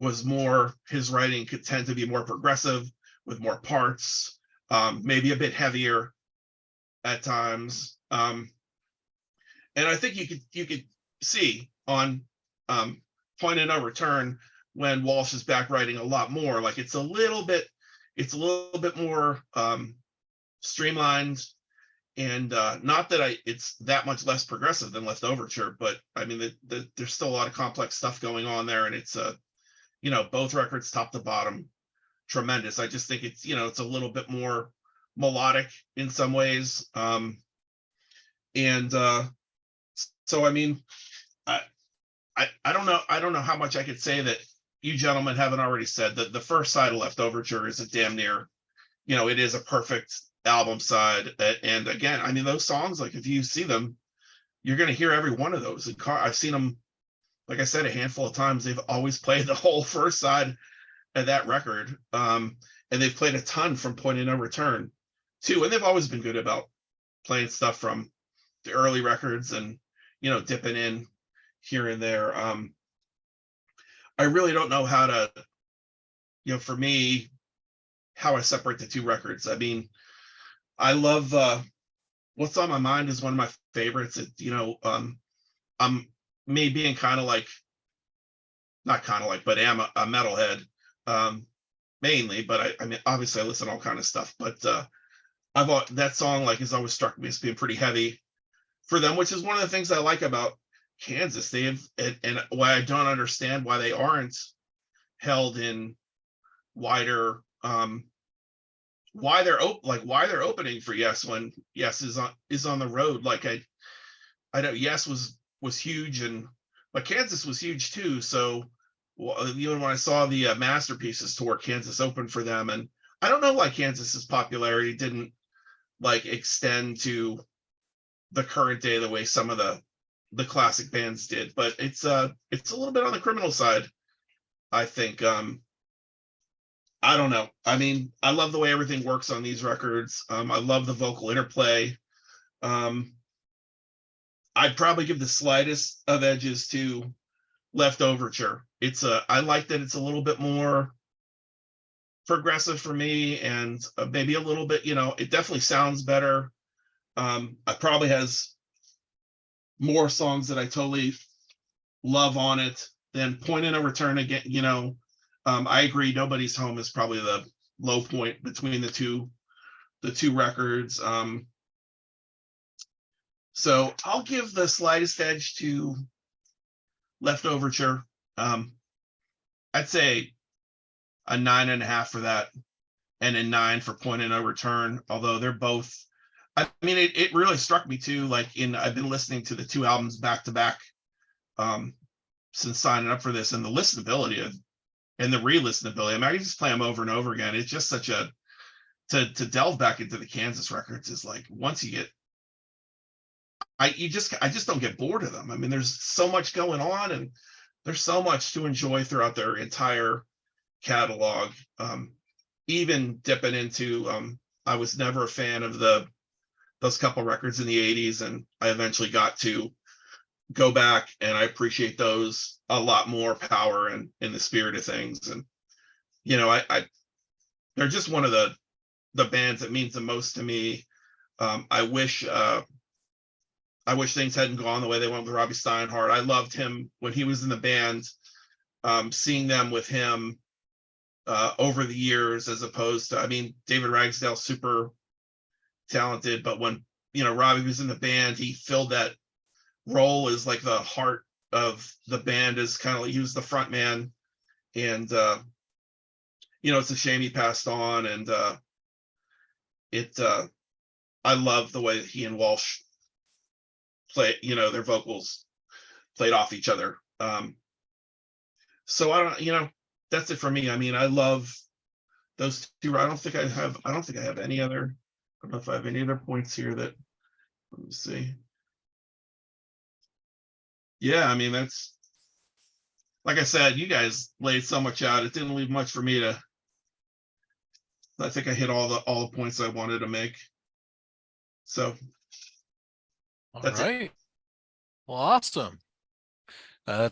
was more, his writing could tend to be more progressive with more parts, maybe a bit heavier at times. And I think you could see on Point of No Return, when Walsh is back writing a lot more, like it's a little bit more streamlined, and not that it's that much less progressive than Leftoverture, but I mean there's still a lot of complex stuff going on there, and it's both records top to bottom tremendous. I just think it's it's a little bit more melodic in some ways, and so I mean, I don't know how much I could say that you gentlemen haven't already said. That the first side of Leftoverture is a damn near, it is a perfect album side. And again, I mean, those songs, like if you see them, you're going to hear every one of those. I've seen them, like I said, a handful of times. They've always played the whole first side of that record, and they've played a ton from Point of No Return too. And they've always been good about playing stuff from the early records and dipping in here and there. I really don't know how to, for me, how I separate the 2 records. I mean, I love What's on My Mind is one of my favorites. I'm me being kind of like, not kind of like, but am a metalhead mainly. But I mean, obviously I listen to all kind of stuff. But that song has always struck me as being pretty heavy for them, which is one of the things I like about Kansas. They have, and why I don't understand why they aren't held in wider, why they're opening for Yes when Yes is on the road. Like I know Yes was huge, but Kansas was huge too. So even when I saw the Masterpieces tour, Kansas opened for them, and I don't know why Kansas's popularity didn't extend to the current day the way some of the classic bands did, but it's a little bit on the criminal side, I think. I don't know. I mean, I love the way everything works on these records. I love the vocal interplay. I'd probably give the slightest of edges to Leftoverture. I like that it's a little bit more progressive for me, and maybe a little bit, it definitely sounds better. It probably has more songs that I totally love on it than Point of No Return. Again, I agree. Nobody's Home is probably the low point between the two records. So I'll give the slightest edge to Leftoverture. I'd say a 9.5 for that, and a 9 for Point of No Return. Although they're both, I mean, it really struck me too. I've been listening to the 2 albums back to back since signing up for this, and the listenability and the re-listenability. I mean, I just play them over and over again. It's just such to delve back into the Kansas records is like, once you get, I just don't get bored of them. I mean, there's so much going on, and there's so much to enjoy throughout their entire catalog. Even dipping into, I was never a fan of the those couple records in the 80s, and I eventually got to go back, and I appreciate those a lot more power and in the spirit of things. And I they're just one of the bands that means the most to me. I wish things hadn't gone the way they went with Robbie Steinhardt. I loved him when he was in the band. Seeing them with him over the years, as opposed to, I mean, David Ragsdale, super talented, but when Robbie was in the band, he filled that role as like the heart of the band, as kind of like he was the front man. And it's a shame he passed on. And I love the way that he and Walsh play, their vocals played off each other. So I don't, that's it for me. I mean, I love those two. I don't think I have any other, I don't know if I have any other points here that, let me see. Yeah, I mean, that's, like I said, you guys laid so much out. It didn't leave much for me to, I think I hit all the points I wanted to make. So. All That's right. it. Well, awesome.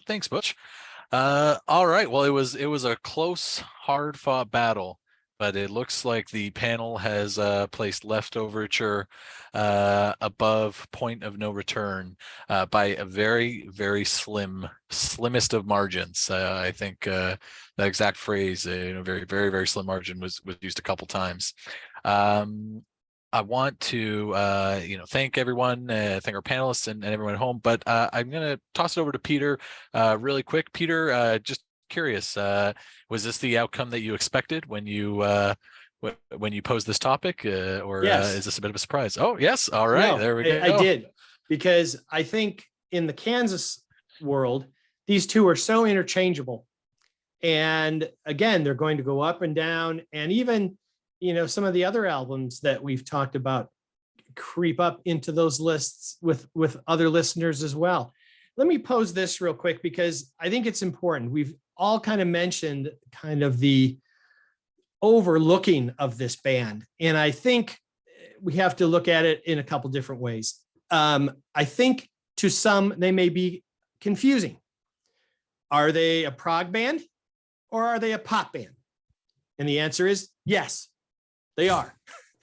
Thanks, Butch. All right. Well, it was a close, hard-fought battle, but it looks like the panel has placed Leftoverture above Point of No Return by a very, very slimmest of margins. I think that exact phrase, very, very, very slim margin was used a couple times. I want to, thank everyone, thank our panelists and everyone at home, but I'm going to toss it over to Peter really quick. Peter, just curious, was this the outcome that you expected when you posed this topic, or Yes. is this a bit of a surprise? Oh, yes. All right. No, there we go. I did, because I think in the Kansas world, these two are so interchangeable. And again, they're going to go up and down, and even some of the other albums that we've talked about creep up into those lists with other listeners as well. Let me pose this real quick, because I think it's important. We've all kind of mentioned kind of the overlooking of this band, and I think we have to look at it in a couple different ways. I think to some, they may be confusing. Are they a prog band or are they a pop band? And the answer is yes. They are.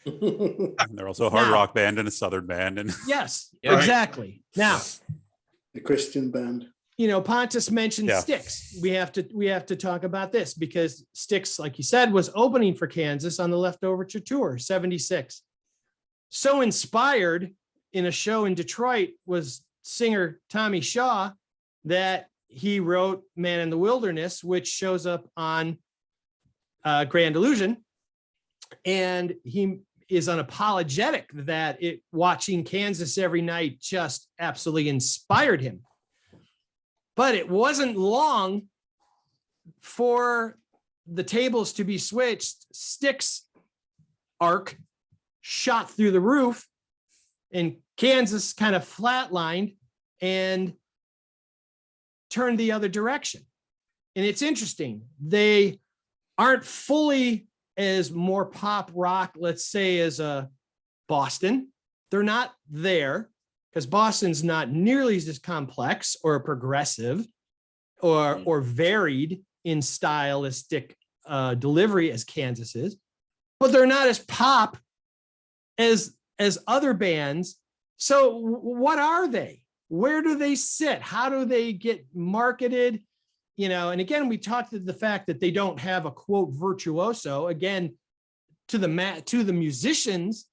They're also a hard rock band and a Southern band. And yes, Yeah, exactly. Now, the Christian band. Pontus mentioned Styx. We have to talk about this, because Styx, like you said, was opening for Kansas on the Leftoverture tour, 76. So inspired in a show in Detroit was singer Tommy Shaw that he wrote Man in the Wilderness, which shows up on Grand Illusion. And he is unapologetic that watching Kansas every night just absolutely inspired him. But it wasn't long for the tables to be switched. Styx arc shot through the roof, and Kansas kind of flatlined and turned the other direction. And it's interesting. They aren't fully as more pop rock, let's say, as a Boston. They're not there, because Boston's not nearly as complex or progressive or varied in stylistic delivery as Kansas is, but they're not as pop as other bands. So what are they? Where do they sit? How do they get marketed? And again, we talked to the fact that they don't have a quote virtuoso. Again, to the musicians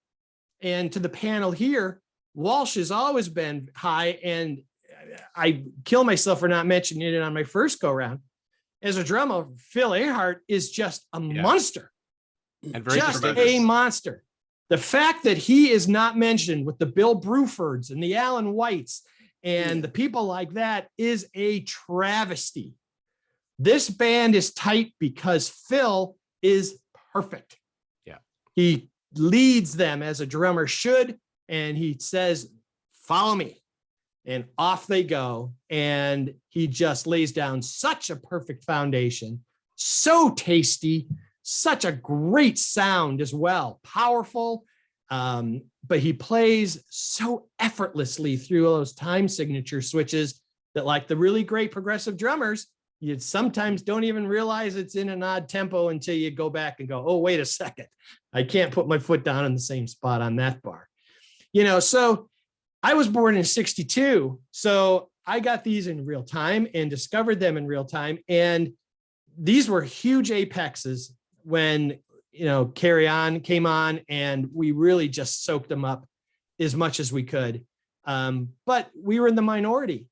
and to the panel here, Walsh has always been high, and I kill myself for not mentioning it on my first go round. As a drummer, Phil Earhart is just a monster, And very just tremendous. a monster. The fact that he is not mentioned with the Bill Brufords and the Alan Whites and the people like that is a travesty. This band is tight because Phil is perfect. Yeah. He leads them as a drummer should, and he says, follow me. And off they go. And he just lays down such a perfect foundation, so tasty, such a great sound as well. Powerful, But he plays so effortlessly through all those time signature switches that, like the really great progressive drummers, you sometimes don't even realize it's in an odd tempo until you go back and go, oh, wait a second, I can't put my foot down in the same spot on that bar. So I was born in 62. So I got these in real time and discovered them in real time. And these were huge apexes when, Carry On came on, and we really just soaked them up as much as we could. But we were in the minority.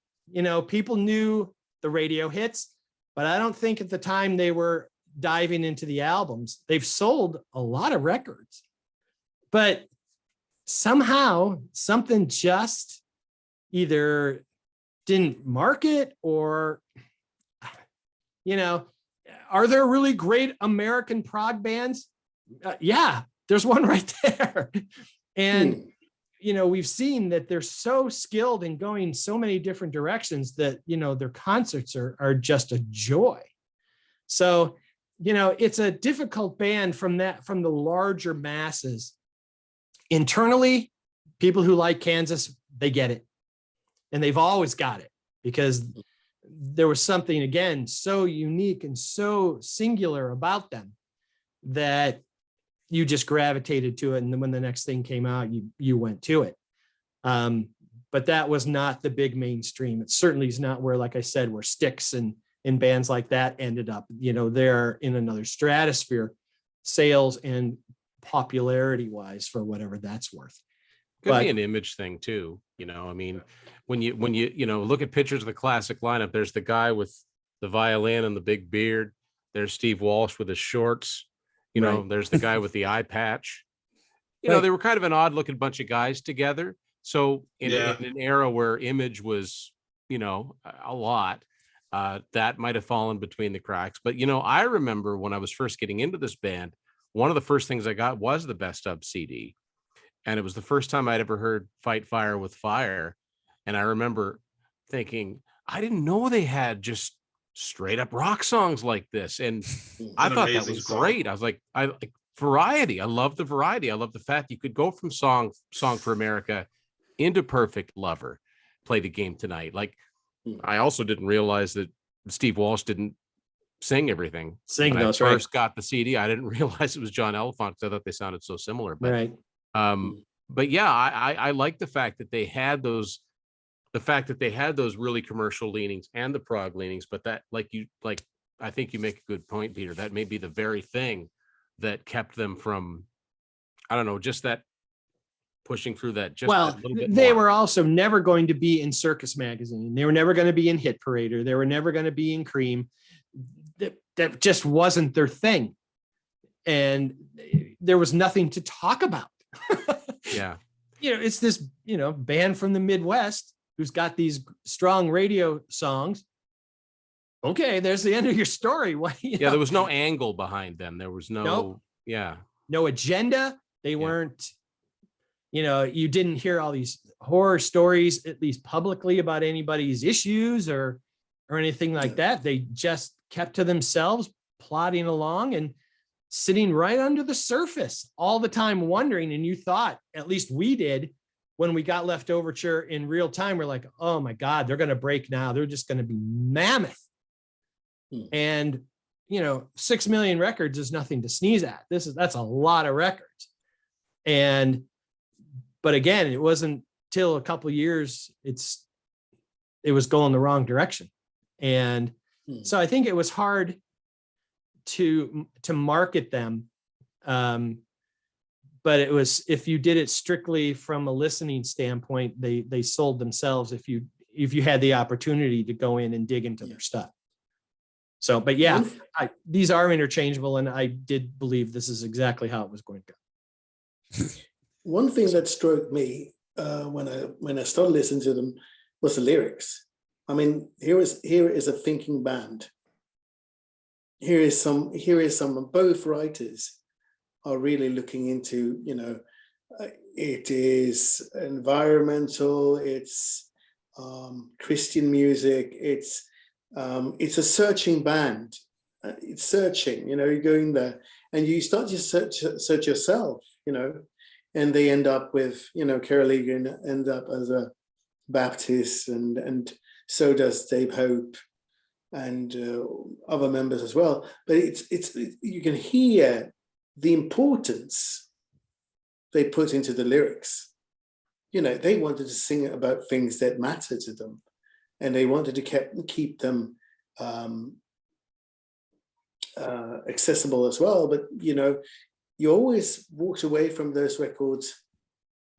People knew the radio hits, but I don't think at the time they were diving into the albums. They've sold a lot of records, but somehow something just either didn't market or, are there really great American prog bands? Yeah, there's one right there. And, we've seen that they're so skilled in going so many different directions that, their concerts are just a joy. So, it's a difficult band from the larger masses. Internally, people who like Kansas, they get it. And they've always got it because there was something, again, so unique and so singular about them that you just gravitated to it. And then when the next thing came out, you went to it. But that was not the big mainstream. It certainly is not where, like I said, where Styx and bands like that ended up. They're in another stratosphere, sales and popularity wise, for whatever that's worth. Could be an image thing too. When you look at pictures of the classic lineup, there's the guy with the violin and the big beard. There's Steve Walsh with his shorts. Right. There's the guy with the eye patch. Right. They were kind of an odd looking bunch of guys together. So in an era where image was, a lot, that might have fallen between the cracks. But, I remember when I was first getting into this band, one of the first things I got was the Best Of CD. And it was the first time I'd ever heard Fight Fire with Fire. And I remember thinking, I didn't know they had just straight up rock songs like this. And I thought that was great. I was like, I like variety. I love the variety. I love the fact you could go from Song for America into Perfect Lover, Play the Game Tonight. Like, I also didn't realize that Steve Walsh didn't sing everything. When I first got the CD, I didn't realize it was John Elephant because I thought they sounded so similar. But, right. But yeah, I like the fact that they had those really commercial leanings and the prog leanings, but that, I think you make a good point, Peter. That may be the very thing that kept them from, I don't know, just that pushing through that. Just a little bit they more. were also never going to be in Circus Magazine. They were never going to be in Hit Parader. They were never going to be in Cream. That just wasn't their thing, and there was nothing to talk about. Yeah, it's this band from the Midwest who's got these strong radio songs. Okay, there's the end of your story. There was no angle behind them. There was no no agenda. They weren't. You didn't hear all these horror stories, at least publicly, about anybody's issues or anything like that. They just kept to themselves, plodding along and sitting right under the surface all the time, wondering. And you thought, at least we did, when we got Leftoverture in real time, we're like, oh my God, they're going to break now. They're just going to be mammoth. And, 6 million records is nothing to sneeze at. That's a lot of records. But again, it wasn't till a couple of years, it was going the wrong direction. And so I think it was hard to market them. But it was, if you did it strictly from a listening standpoint, they sold themselves if you had the opportunity to go in and dig into their stuff. So, but yeah, these are interchangeable, and I did believe this is exactly how it was going to go. One thing that struck me when I started listening to them was the lyrics. I mean, here is a thinking band. Here is some both writers are really looking into, it is environmental, it's Christian music, it's a searching band. It's searching, you're going there and you start to search yourself, and they end up with, Carol Egan end up as a Baptist, and so does Dave Hope and other members as well. But it's you can hear the importance they put into the lyrics. They wanted to sing about things that matter to them, and they wanted to keep them accessible as well. But you always walked away from those records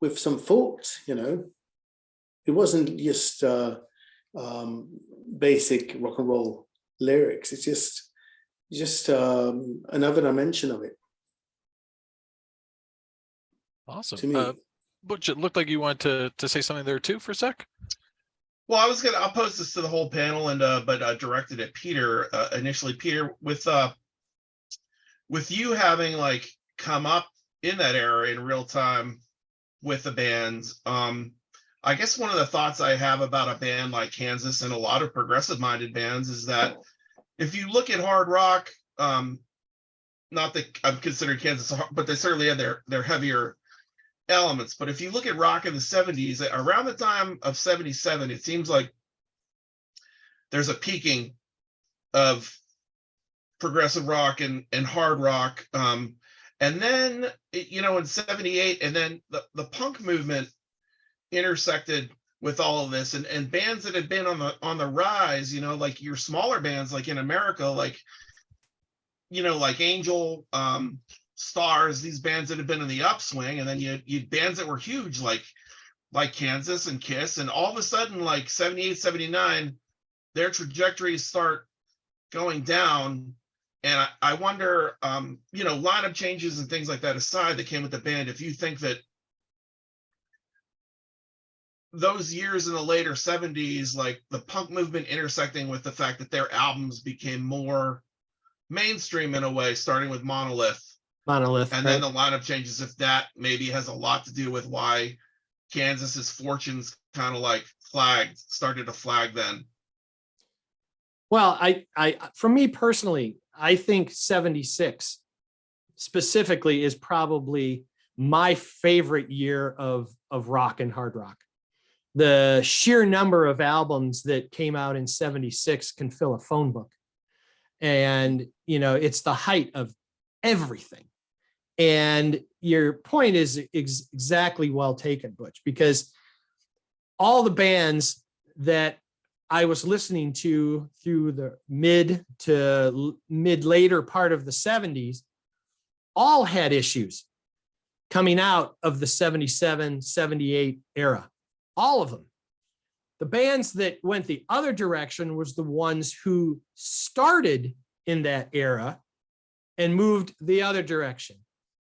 with some thought. It wasn't just basic rock and roll lyrics. It's just another dimension of it. Awesome. To me. Butch, it looked like you wanted to say something there too for a sec. Well, I'll post this to the whole panel, and but directed at Peter initially. Peter, with you having like come up in that era in real time with the bands, I guess one of the thoughts I have about a band like Kansas and a lot of progressive minded bands is that if you look at hard rock, not that I'm considering Kansas, but they certainly had their heavier elements. But if you look at rock in the 70s, around the time of 77, it seems like there's a peaking of progressive rock and hard rock. And then, in 78, and then the punk movement intersected with all of this, and bands that had been on the rise, like your smaller bands, like in America, like Angel, Stars, these bands that had been in the upswing, and then you bands that were huge like Kansas and Kiss, and all of a sudden, like 78, 79, their trajectories start going down. And I wonder, lineup changes and things like that aside that came with the band, if you think that those years in the later 70s, like the punk movement intersecting with the fact that their albums became more mainstream in a way, starting with Monolith, and right. then the lineup changes, if that maybe has a lot to do with why Kansas's fortunes kind of like started to flag then. Well, I for me personally, I think 76 specifically is probably my favorite year of rock and hard rock. The sheer number of albums that came out in 76 can fill a phone book. And, it's the height of everything. And your point is exactly well taken, Butch, because all the bands that I was listening to through the mid later part of the 70s all had issues coming out of the 77, 78 era. All of them. The bands that went the other direction was the ones who started in that era and moved the other direction.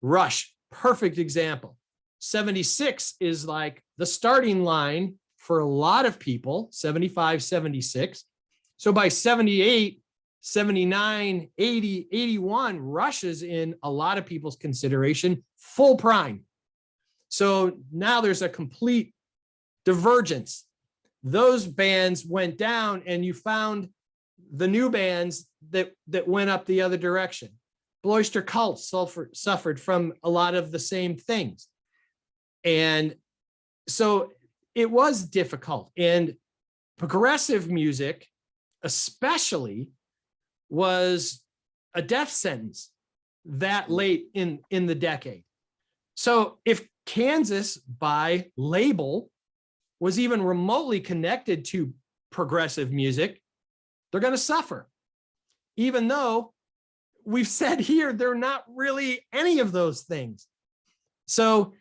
Rush, perfect example. 76 is like the starting line for a lot of people, 75, 76. So by 78, 79, 80, 81, Rush is in a lot of people's consideration, full prime. So now there's a complete divergence. Those bands went down, and you found the new bands that went up the other direction. Bloister Cult suffered from a lot of the same things. And so it was difficult. And progressive music, especially, was a death sentence that late in the decade. So if Kansas, by label, was even remotely connected to progressive music, they're going to suffer. Even though we've said here, they're not really any of those things. So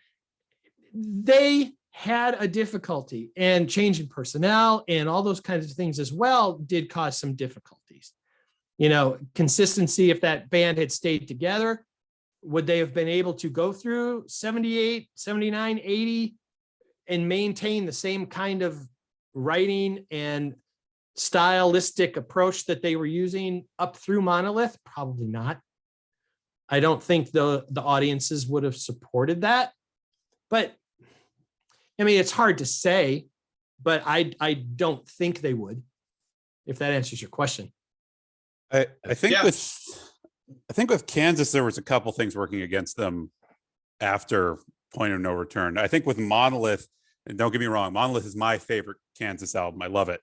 they had a difficulty, and changing personnel and all those kinds of things as well did cause some difficulties. Consistency, if that band had stayed together, would they have been able to go through 78, 79, 80 and maintain the same kind of writing and stylistic approach that they were using up through Monolith? Probably not. I don't think the audiences would have supported that. But I mean, it's hard to say, but I don't think they would, if that answers your question. I think with Kansas, there was a couple things working against them after point of no return. I think with Monolith, and don't get me wrong, Monolith is my favorite Kansas album. I love it.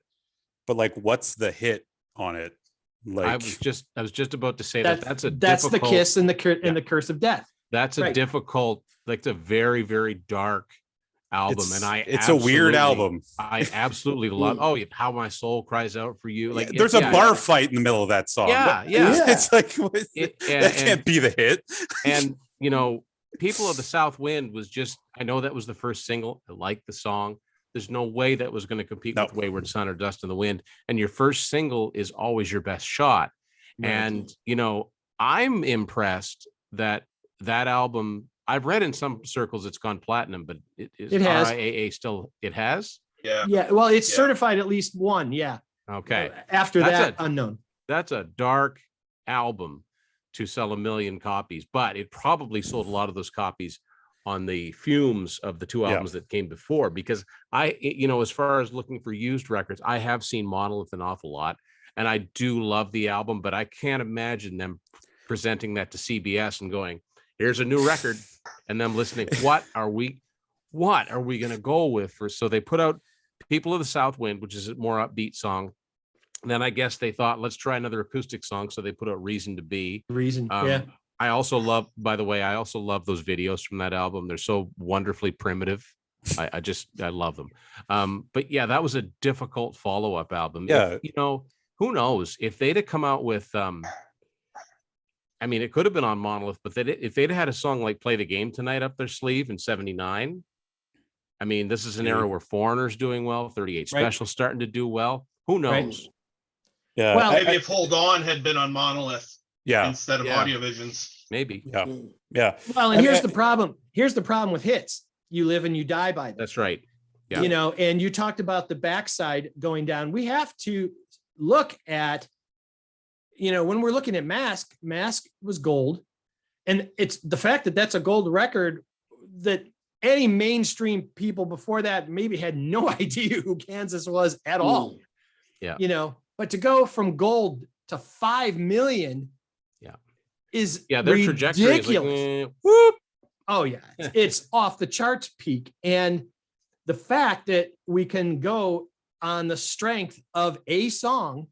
But like, what's the hit on it? Like, I was just about to say that's difficult, the Kiss and the Curse of Death. That's a Right. difficult, like, it's a very, very dark album, it's a weird album. I absolutely love. Oh, How My Soul Cries Out for You. Like, there's a bar fight in the middle of that song. Yeah. It's like that can't be the hit. And People of the South Wind was just. I know that was the first single. I like the song. There's no way that was going to compete with Wayward Son or Dust in the Wind. And your first single is always your best shot. Right. And I'm impressed that album. I've read in some circles it's gone platinum, but it has RIAA still. It has. Yeah. Well, it's certified at least one. Yeah. Okay. After that, unknown. That's a dark album to sell 1 million copies, but it probably sold a lot of those copies on the fumes of the two albums that came before. Because as far as looking for used records, I have seen Monolith an awful lot, and I do love the album, but I can't imagine them presenting that to CBS and going, "Here's a new record," and them listening. What are we going to go with? So they put out People of the South Wind, which is a more upbeat song. And then I guess they thought, let's try another acoustic song. So they put out Reason to Be. I also love, by the way, those videos from that album. They're so wonderfully primitive. I love them. But yeah, that was a difficult follow-up album. Yeah. Who knows if they'd have come out with, it could have been on Monolith, but if they'd had a song like Play the Game Tonight up their sleeve in 79, this is an era where Foreigner's doing well, 38 Special starting to do well. Who knows? Right. Yeah. Well, maybe if Hold On had been on Monolith instead of Audio Visions. Maybe. Yeah. Well, and here's the problem. Here's the problem with hits. You live and you die by them. That's right. Yeah. And you talked about the backside going down. We have to look at, when we're looking at Mask was gold. And it's the fact that that's a gold record that any mainstream people before that maybe had no idea who Kansas was at all. Yeah. But to go from gold to 5 million is their ridiculous. trajectory is like, whoop. Oh yeah, it's off the charts peak. And the fact that we can go on the strength of a song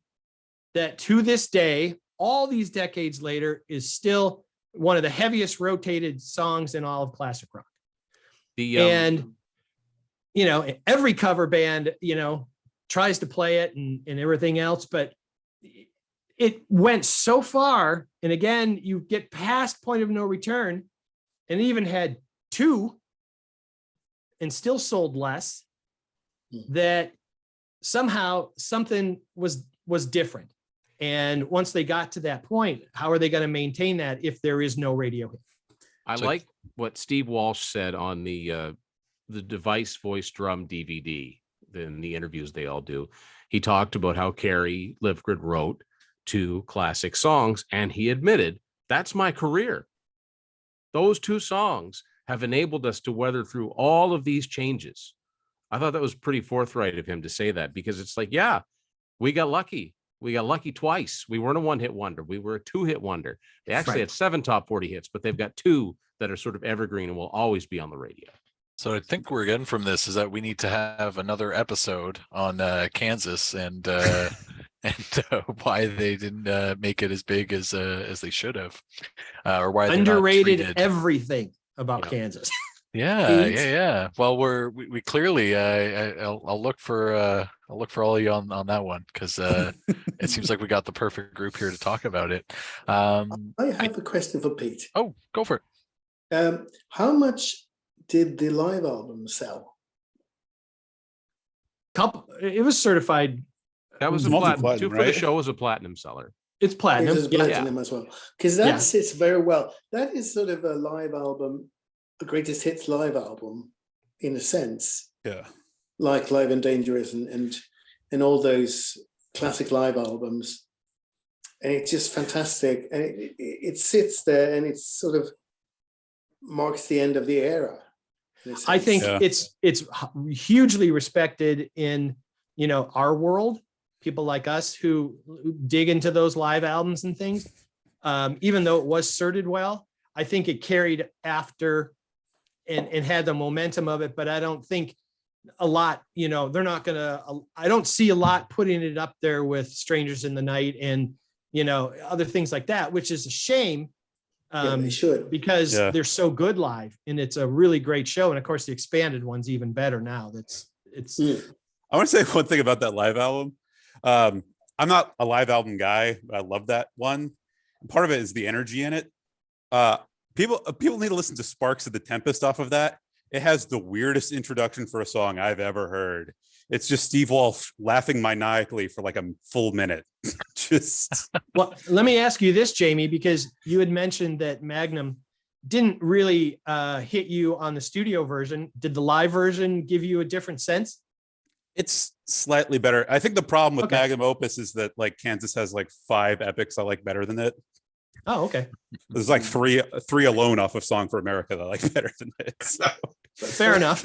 that to this day, all these decades later, is still one of the heaviest rotated songs in all of classic rock. Every cover band, tries to play it and everything else, but it went so far. And again, you get past Point of No Return and even had 2 and still sold less, that somehow something was different. And once they got to that point, how are they going to maintain that if there is no radio hit? I like what Steve Walsh said on the Device Voice Drum DVD in the interviews they all do. He talked about how Kerry Livgren wrote 2 classic songs, and he admitted, that's my career. Those 2 songs have enabled us to weather through all of these changes. I thought that was pretty forthright of him to say that, because it's like, we got lucky. We got lucky twice. We weren't a 1-hit wonder. We were a 2-hit wonder. They actually had 7 top 40 hits, but they've got 2 that are sort of evergreen and will always be on the radio. So I think we're getting from this is that we need to have another episode on Kansas and why they didn't make it as big as they should have, or why they're underrated everything about Kansas. Yeah. Well, we clearly I'll look for all of you on that one, because it seems like we got the perfect group here to talk about it. I have a question for Pete. Oh, go for it. How much did the live album sell? It was certified. That was a platinum, right? For the show was a platinum seller. It's platinum. It's platinum as well, because that sits very well. That is sort of a live album, a greatest hits live album, in a sense. Yeah, like Live and Dangerous and all those classic live albums, and it's just fantastic. And it sits there, and it sort of marks the end of the era. I think it's hugely respected in our world. People like us who dig into those live albums and things, even though it was sorted well, I think it carried after and had the momentum of it, but I don't think a lot, they're not gonna, I don't see a lot putting it up there with Strangers in the Night and other things like that, which is a shame. They should, because they're so good live, and it's a really great show. And of course the expanded one's even better now. I want to say one thing about that live album. I'm not a live album guy, but I love that one. Part of it is the energy in it. People need to listen to Sparks of the Tempest off of that. It has the weirdest introduction for a song I've ever heard. It's just Steve Wolf laughing maniacally for like a full minute. Well, let me ask you this, Jamie, because you had mentioned that Magnum didn't really hit you on the studio version. Did the live version give you a different sense? It's slightly better. I think the problem with Magnum Opus is that like Kansas has like 5 epics I like better than it. Oh, okay. There's like three alone off of Song for America that I like better than it. So. Fair enough.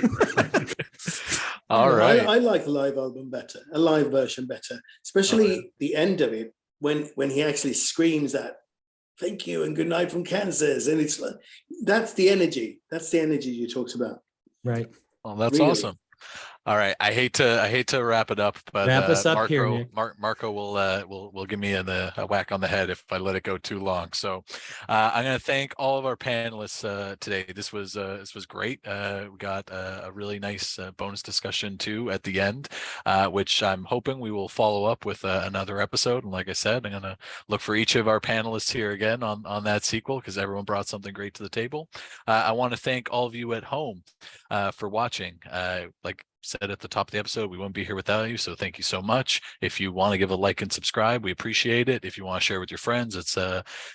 All right. I like the live album better, a live version better, especially the end of it when he actually screams that "Thank you and good night from Kansas," and it's like that's the energy. That's the energy you talked about. Right. Well, that's really awesome. All right. I hate to wrap it up, but wrap us up here, Marco will give me a whack on the head if I let it go too long. So I'm going to thank all of our panelists today. This was great. We got a really nice bonus discussion too at the end, which I'm hoping we will follow up with another episode. And like I said, I'm going to look for each of our panelists here again on that sequel, because everyone brought something great to the table. I want to thank all of you at home for watching. Like said at the top of the episode, we wouldn't be here without you, so thank you so much. If you want to give a like and subscribe, we appreciate it. If you want to share with your friends, it's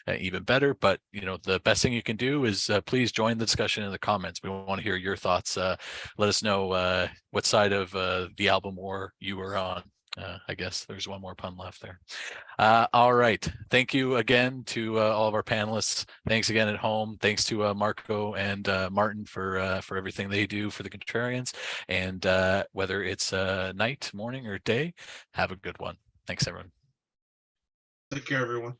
even better. But the best thing you can do is please join the discussion in the comments. We want to hear your thoughts. Let us know what side of the album war you were on. I guess there's one more pun left there. All right. Thank you again to all of our panelists. Thanks again at home. Thanks to Marco and Martin for everything they do for the Contrarians. And whether it's night, morning, or day, have a good one. Thanks, everyone. Take care, everyone.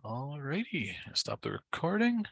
All righty. Stop the recording.